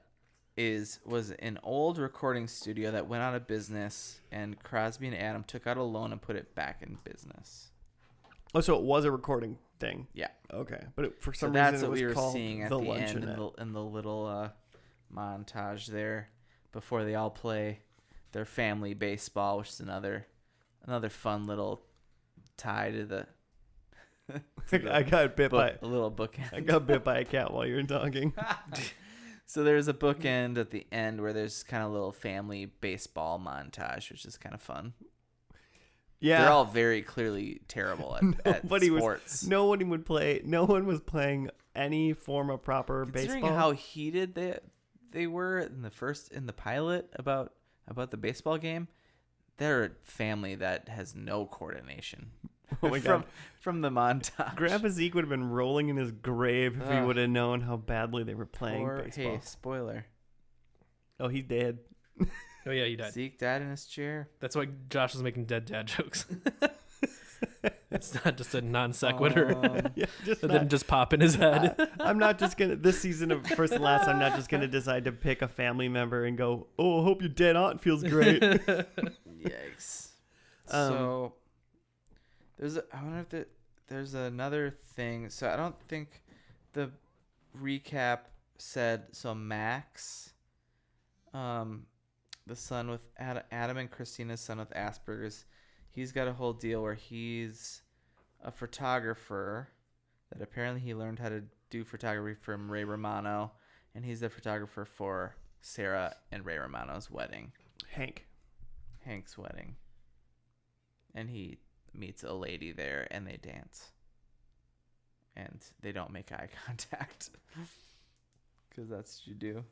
was an old recording studio that went out of business, and Crosby and Adam took out a loan and put it back in business. Oh, so it was a recording thing. Yeah. Okay, but for So some that's reason it what was we were called seeing at the the end luncheonette. in the little montage there before they all play their family baseball, which is another fun little tie to the. I got bit by a little bookend. I got bit by a cat while you were talking. So there's a bookend at the end where there's kind of a little family baseball montage, which is kind of fun. Yeah, They're all very clearly terrible at sports. No one was playing any form of proper Considering baseball. how heated they were in the pilot about the baseball game, they're a family that has no coordination. Oh my God. From the montage. Grandpa Zeke would have been rolling in his grave if he Ugh. would have known how badly they were playing baseball. Hey, spoiler. Oh, he's dead. Oh yeah, you died. Zeke died in his chair. That's why Josh was making dead dad jokes. It's not just a non sequitur. Yeah, just That not- didn't just pop in his head. I'm not just gonna this season of First and Last. I'm not just gonna decide to pick a family member and go, "Oh, I hope your dead aunt feels great." Yikes. So I wonder if there's another thing. So I don't think the recap said. So Max, the son with Adam and Christina's son with Asperger's, he's got a whole deal where he's a photographer that apparently he learned how to do photography from Ray Romano, and he's the photographer for Sarah and Ray Romano's wedding, Hank's wedding. And he meets a lady there, and they dance. And they don't make eye contact. Because that's what you do.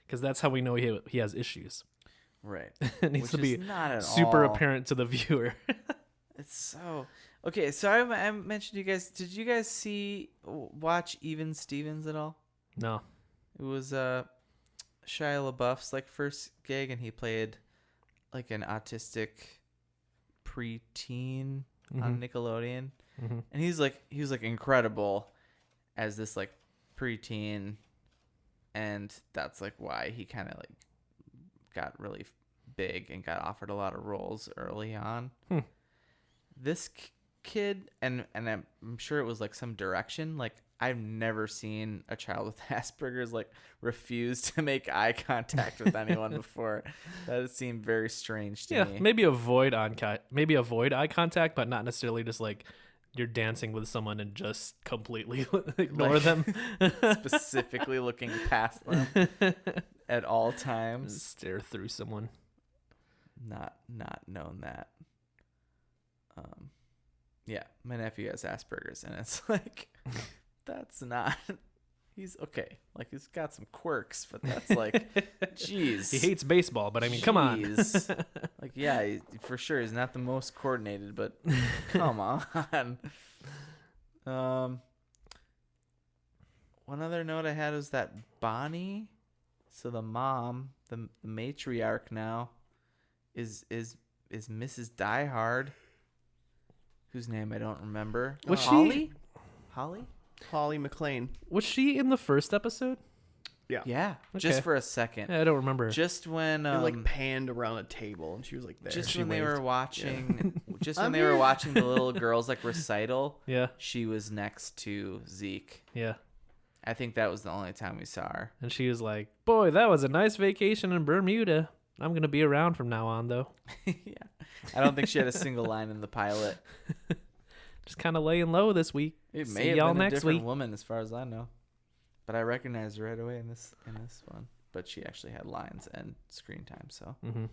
Because that's how we know he has issues. Right. It needs to Which be is not at super all. apparent to the viewer. It's so... Okay, so I mentioned to you guys... Did you guys watch Even Stevens at all? No. It was Shia LaBeouf's first gig, and he played an autistic preteen on Nickelodeon. Mm-hmm. And he was incredible as this preteen, and that's why he kind of got really big and got offered a lot of roles early on. This kid, and I'm sure it was some direction. I've never seen a child with Asperger's refuse to make eye contact with anyone before. That seemed very strange to me. Maybe avoid eye contact, but not necessarily just you're dancing with someone and just completely ignore them. Specifically looking past them at all times. Just stare through someone. Not known that. Yeah, my nephew has Asperger's, and it's that's not. He's okay. He's got some quirks, but that's jeez. He hates baseball, but I mean, come on. Yeah, for sure, he's not the most coordinated, but come on. One other note I had was that Bonnie, so the mom, the matriarch now, is Mrs. Diehard. whose name I don't remember. Was she- Holly? Holly? Holly McLean. Was she in the first episode? Yeah, Okay. just for a second. Yeah, I don't remember. Just when They like panned around a table, and she was like there. just She when they waved. were watching, just when I'm they were here. watching the little girls like recital, Yeah, she was next to Zeke. yeah. I think that was the only time we saw her. And she was like, "Boy, that was a nice vacation in Bermuda. I'm gonna be around from now on, though. Yeah, I don't think she had a single line in the pilot. Just kind of laying low this week. It See may have y'all been a next different week." woman, as far as I know, but I recognized her right away in this one. But she actually had lines and screen time. So Mm-hmm.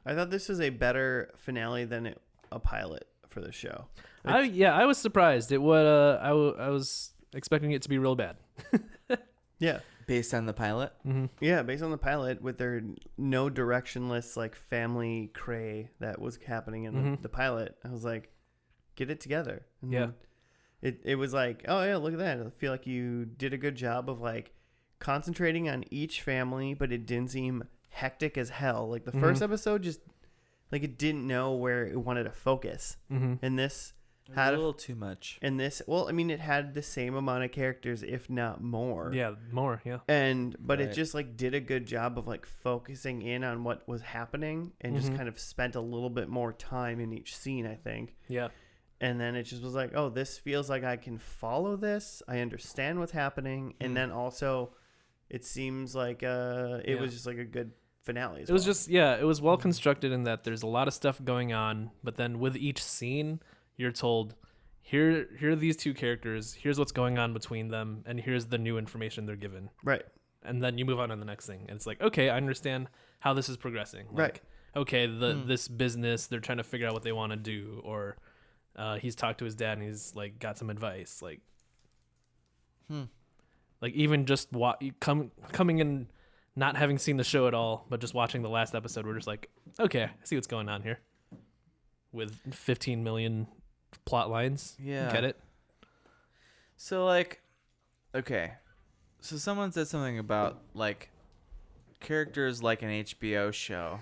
I thought this was a better finale than a pilot for the show. I was surprised. It would. I was expecting it to be real bad. Yeah. based on the pilot, Mm-hmm. Yeah, based on the pilot, with their no directionless like family cray that was happening in Mhm. the pilot, I was like, get it together. And Yeah. it was like, oh yeah, look at that. I feel like you did a good job of like concentrating on each family, but it didn't seem hectic as hell. Like the first episode, just like it didn't know where it wanted to focus. Mm-hmm. And this it was had a little too much. well, I mean, it had the same amount of characters, if not more. Yeah, more. Yeah. But it Right. just like did a good job of like focusing in on what was happening and just Mhm. kind of spent a little bit more time in each scene, I think. Yeah. And then it just was like, oh, this feels like I can follow this. I understand what's happening. And then also it seems like it Yeah. was just like a good finale as It was well. just it was well constructed in that there's a lot of stuff going on, but then with each scene, you're told here are these two characters, here's what's going on between them, and here's the new information they're given. right. And then you move on to the next thing. And it's like, okay, I understand how this is progressing. Like, Right. okay, this business, they're trying to figure out what they want to do, or he's talked to his dad and he's like got some advice. Like like even just coming in, not having seen the show at all, but just watching the last episode, we're just like, okay, I see what's going on here. With 15 million plot lines. Yeah. Get it? So like, okay, so someone said something about like characters like an HBO show,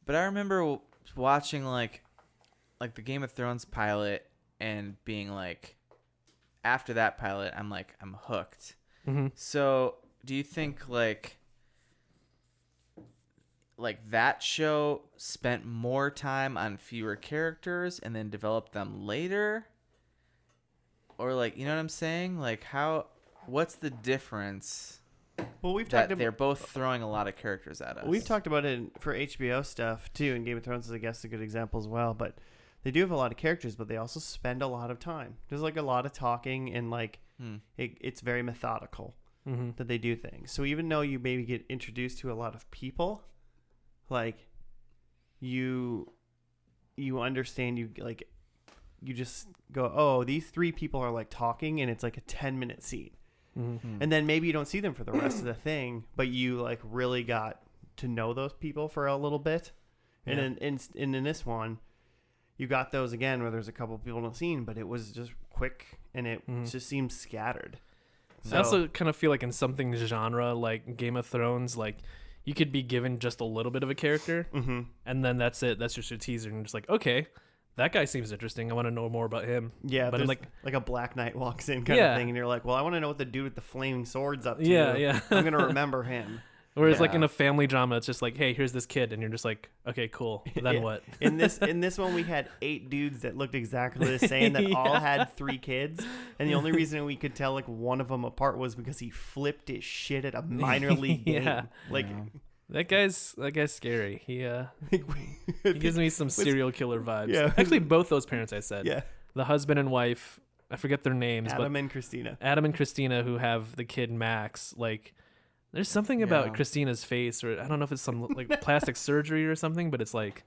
but I remember watching like the Game of Thrones pilot and being like, after that pilot, I'm hooked. Mm-hmm. So do you think like that show spent more time on fewer characters and then developed them later? Or like, you know what I'm saying? Like what's the difference Well, we've that talked they're about both throwing a lot of characters at us? We've talked about it for HBO stuff too, and Game of Thrones is, I guess, a good example as well. But they do have a lot of characters, but they also spend a lot of time. There's like a lot of talking, and like it's very methodical Mm-hmm. that they do things. So even though you maybe get introduced to a lot of people, like you understand, you just go, oh, these three people are like talking, and it's like a 10-minute scene. Mm-hmm. And then maybe you don't see them for the rest of the thing, but you like really got to know those people for a little bit. Yeah. And in this one, you got those again where there's a couple people in the scene, but it was just quick and it just seemed scattered. I also kind of feel like in something genre like Game of Thrones, like you could be given just a little bit of a character, and then that's it. That's just your teaser, and you're just like, okay, that guy seems interesting. I want to know more about him. Yeah, but but like a Black Knight walks in kind of thing, and you're like, well, I want to know what the dude with the flaming sword's up to. Yeah. I'm gonna remember him. Whereas like Yeah. in a family drama, it's just like, hey, here's this kid, and you're just like, okay, cool. Then Yeah. what? In this one, we had 8 dudes that looked exactly the same that all had 3 kids, and the only reason we could tell like one of them apart was because he flipped his shit at a minor league game. Yeah. Like, That guy's scary. He he gives me some serial killer vibes. Yeah. Actually, both those parents I said. yeah, The husband and wife, I forget their names, Adam and Christina. but Adam and Christina, who have the kid Max, like there's something about Yeah. Christina's face, or I don't know if it's some like plastic surgery or something, but it's like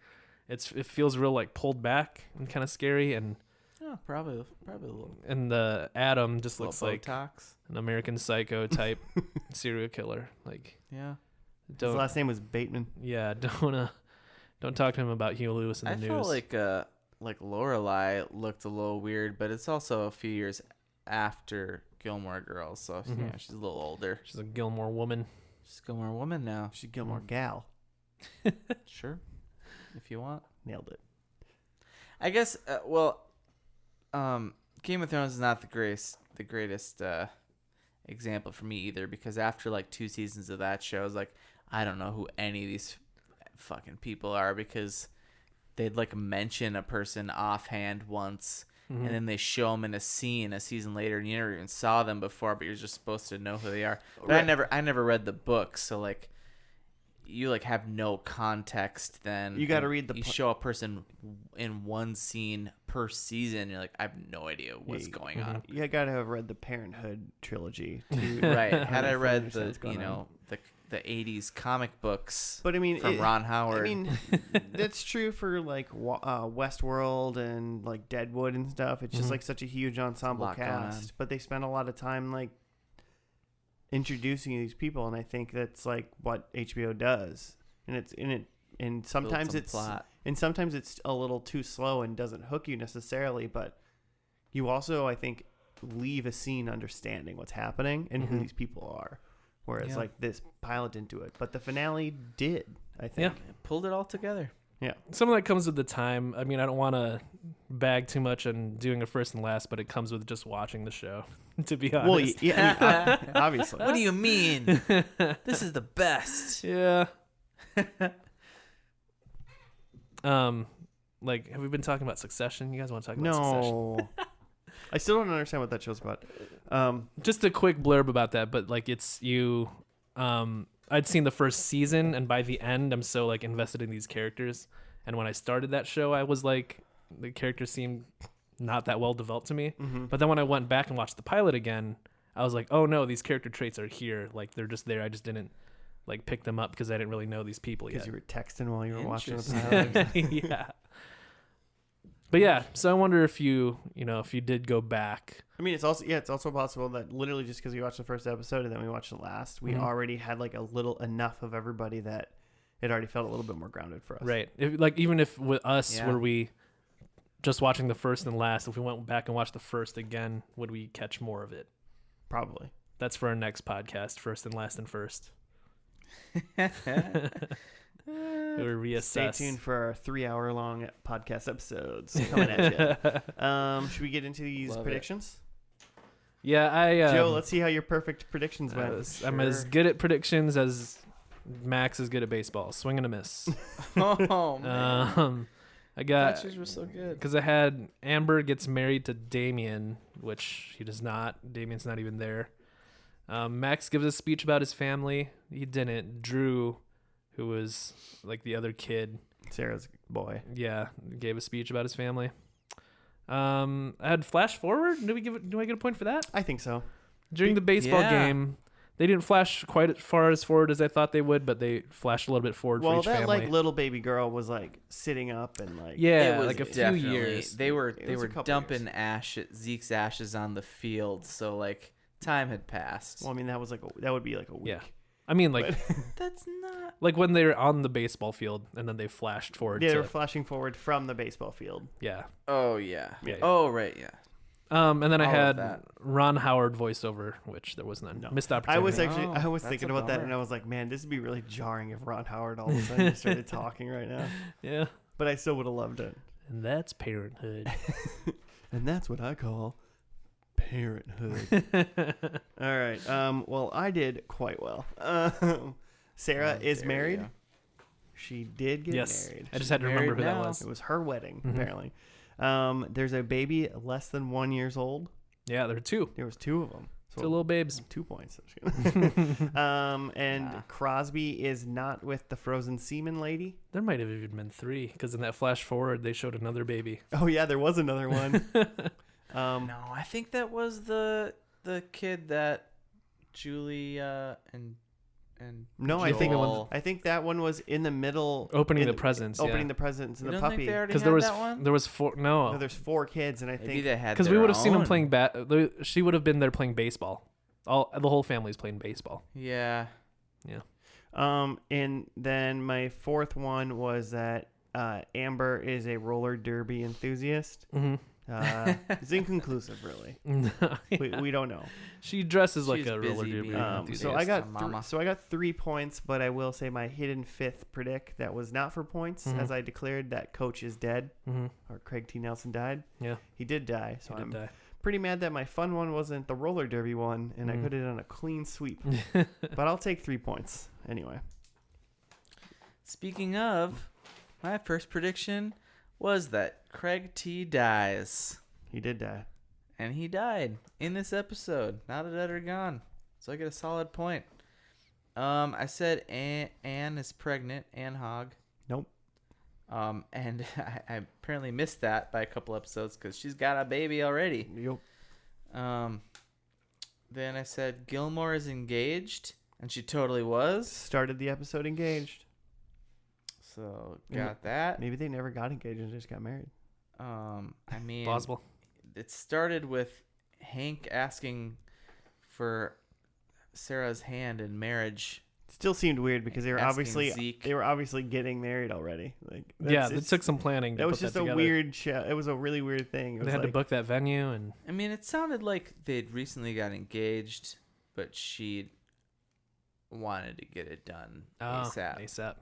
it feels real like pulled back and kind of scary, and Oh, probably a little. the Adam just looks like Botox. an American Psycho type serial killer. Like Yeah. His don't last name was Bateman. don't talk to him about Huey Lewis in the I news. felt like Lorelai looked a little weird, but it's also a few years after Gilmore Girls, so yeah, she's a little older. She's a Gilmore woman. She's a Gilmore woman now. She's Gilmore Gal. Sure, if you want. Nailed it. I guess. Game of Thrones is not the greatest example for me either, because after like 2 seasons of that show, I was like, I don't know who any of these fucking people are, because they'd like mention a person offhand once, and then they show them in a scene a season later, and you never even saw them before, but you're just supposed to know who they are. But I never read the book, so like you like have no context. Then You got to read the. you show a person in one scene per season, you're like, I have no idea what's going on. You got to have read the Parenthood trilogy. Right? Had I read understand the what's going on. the 80s comic books, But I mean, from Ron Howard. I mean, that's true for like Westworld and like Deadwood and stuff. It's just like such a huge ensemble lot going on. cast, but they spend a lot of time like introducing these people, and I think that's like what HBO does. And it's in it, and sometimes Build some plot. sometimes it's a little too slow and doesn't hook you necessarily. But you also, I think, leave a scene understanding what's happening and who these people are. Whereas like this pilot didn't do it, but the finale did. I think. Yeah. Pulled it all together. Yeah. Some of that comes with the time. I mean, I don't want to bag too much on doing a first and last, but it comes with just watching the show, to be honest. Well, yeah, I mean, obviously. What do you mean? This is the best. Yeah. Like, have we been talking about Succession? You guys want to talk about Succession? No. I still don't understand what that show's about. Just a quick blurb about that, but like it's you. I'd seen the first season, and by the end, I'm so like invested in these characters. And when I started that show, I was like, the characters seemed not that well developed to me. But then when I went back and watched the pilot again, I was like, oh no, these character traits are here. Like they're just there. I just didn't like pick them up because I didn't really know these people yet. Because you were texting while you were watching the Interesting. pilot. Yeah. But yeah, so I wonder if you did go back. I mean, it's also possible that literally just because we watched the first episode and then we watched the last, we already had like a little enough of everybody that it already felt a little bit more grounded for us. Right. Even if with us, were we just watching the first and last, if we went back and watched the first again, would we catch more of it? Probably. That's for our next podcast, first and last and first. We'll reassess. Stay tuned for our 3-hour-long podcast episodes coming at you. Should we get into these Love predictions? Yeah, Joe, let's see how your perfect predictions went. I'm as good at predictions as Max is good at baseball. Swing and a miss. Oh man. I got Dodgers were so good. because I had Amber gets married to Damien, which he does not. Damien's not even there. Max gives a speech about his family. He didn't. Drew, who was like the other kid, Sarah's boy. yeah, gave a speech about his family. I had flash forward. Do I get a point for that? I think so. During the baseball Yeah. game, they didn't flash quite as far as forward as I thought they would, but they flashed a little bit forward for Well, each that family. like little baby girl was like sitting up and like Yeah, It was like a few definitely- years. They were It was a couple dumping Zeke's ashes on the field, so like time had passed. Well, I mean that would be like a week. Yeah. I mean, like, That's not. like when they're on the baseball field and then they flashed forward. Yeah, they to, were flashing forword from the baseball field. yeah. Oh yeah. Yeah. Oh right. Yeah. And then I All of had that. Ron Howard voiceover, which there was none. No. Missed I opportunity. was Oh, that's thinking a about that, bummer. and I was like, man, this would be really jarring if Ron Howard all of a sudden just started talking right now. Yeah. But I still would have loved it. And that's Parenthood. And that's what I call parenthood. All right. Well, I did quite well. Sarah How is dare married. ya. She did get Yes. married. I just had to remember who married that now. was. It was her wedding, Mhm. apparently. There's a baby less than 1 year old. Yeah, there were two. There was 2 of them. Two little babes. 2 points. And Ah. Crosby is not with the frozen semen lady. There might have even been 3 because in that flash forward they showed another baby. Oh yeah, there was another one. No, I think that was the kid that Julie and No, I think Joel- I think that one was in the middle, Opening the presents. opening yeah. the presents and You the don't think puppy. they already Because had there was that one? there was 4. No, No, there's 4 kids, and I Maybe think they had because we their would have seen them own. playing she would have been there playing baseball. The whole family's playing baseball. Yeah. And then my 4th one was that Amber is a roller derby enthusiast. Mm-hmm. It's inconclusive, really. We don't know. She dresses like She's a roller busy derby being enthusiast. So I got Mama. so I got 3 points, but I will say my hidden fifth predict that was not for points, Mhm. as I declared that Coach is dead, or Craig T. Nelson died. Yeah, He did die, so she I'm did die. pretty mad that my fun one wasn't the roller derby one, and I Mm. could have done a clean sweep. But I'll take 3 points anyway. Speaking of, my first prediction was that Craig T dies. He did die. And he died in this episode. Not a dead or gone. So I get a solid point. I said Anne is pregnant. Anne Hogg. Nope. And I apparently missed that by a couple episodes because she's got a baby already. Yep. Then I said Gilmore is engaged. And she totally was. Started the episode engaged. So got that. Maybe they never got engaged and just got married. I mean, Plausible. it started with Hank asking for Sarah's hand in marriage. Still seemed weird because they were Asking Zeke. obviously getting married already. Like Yeah, it took some planning. That to was put just that a together. weird show. It was a really weird thing. It was They had to like, book that venue, and I mean, it sounded like they'd recently got engaged, but she wanted to get it done ASAP. ASAP.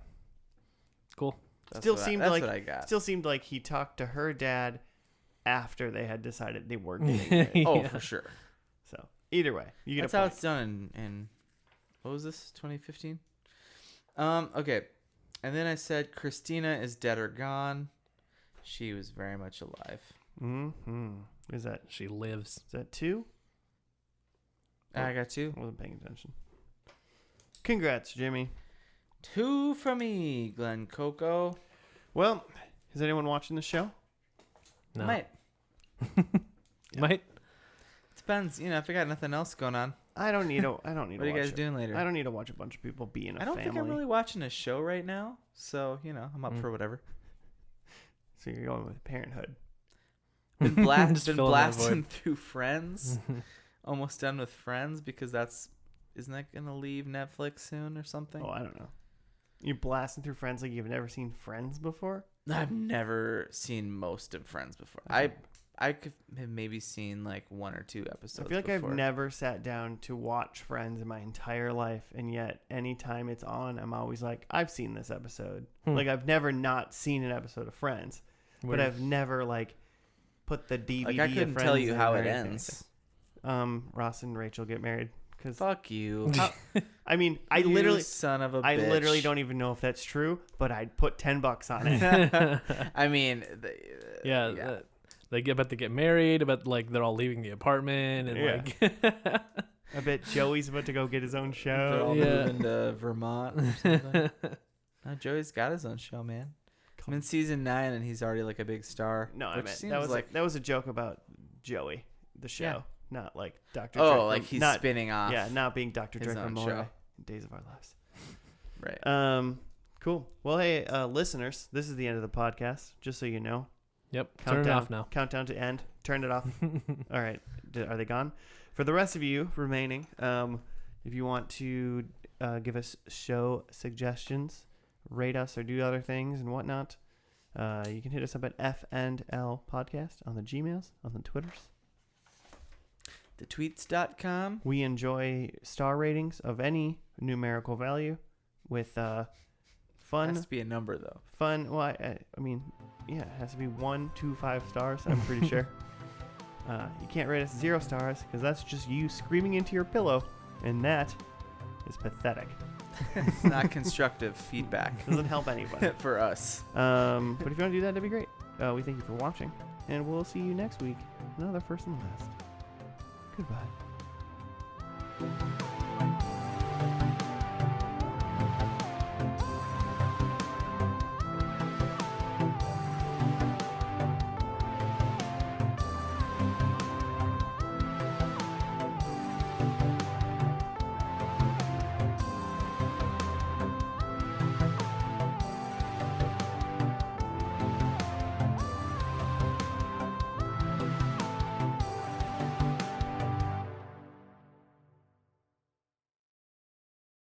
Cool. That's Still what seemed that's like what I got. Still seemed like he talked to her dad after they had decided they were getting married. Oh, Yeah. for sure. So either way, you get That's a how point. it's done in what was this, 2015? Okay. And then I said Christina is dead or gone. She was very much alive. Mm-hmm. Is She lives. that 2? I got 2. I wasn't paying attention. Congrats, Jimmy. 2 from me, Glenn Coco. Well, is anyone watching the show? No. Might. Might. Depends, if I got nothing else going on. I don't need to. What are you watch guys it. doing later? I don't need to watch a bunch of people be in a I don't family. think I'm really watching a show right now, so I'm up for whatever. So you're going with Parenthood. Been Just been filling that blasting through Friends. Almost done with Friends because isn't that gonna leave Netflix soon or something? Oh, I don't know. You're blasting through Friends like you've never seen Friends before? I've never seen most of Friends before. Okay. I could have maybe seen like 1 or 2 episodes. I feel like before. I've never sat down to watch Friends in my entire life, and yet anytime it's on, I'm always like, I've seen this episode. Like I've never not seen an episode of Friends, but I've never like put the DVD. Like I couldn't of tell Friends you in how or it anything. ends. Ross and Rachel get married. Cause Fuck you. I mean, I You literally, son of a I bitch. literally don't even know if that's true, but I'd put $10 on it. I mean, Yeah. They get married, but like they're all leaving the apartment, and Yeah. like I bet Joey's about to go get his own they're show. all Yeah. moving to Vermont or something. No, Joey's got his own show, man. I'm in season 9 and he's already like a big star. No, I which meant seems that was like that was a joke about Joey, the show, Yeah. not like Dr. oh, Dre like from- he's not, spinning off. Yeah, not being Dr. his Dre own from show. Days of Our Lives. Right. Cool. Well, hey, listeners, this is the end of the podcast. Just so you know, yep. Turn countdown it off now. Countdown to end. Turn it off. All right. Are they gone? For the rest of you remaining, if you want to give us show suggestions, rate us, or do other things and whatnot, you can hit us up at F&L Podcast on the Gmails, on the Twitters. Thetweets.com. We enjoy star ratings of any numerical value with fun. Has to be a number though. Fun. Well, I mean, yeah, it has to be 1, 2, 5 stars. I'm pretty sure. You can't rate us 0 stars because that's just you screaming into your pillow, and that is pathetic. It's not constructive feedback Doesn't help anybody. for us. But if you want to do that, that'd be great. We thank you for watching, and we'll see you next week. Another first and last. Goodbye.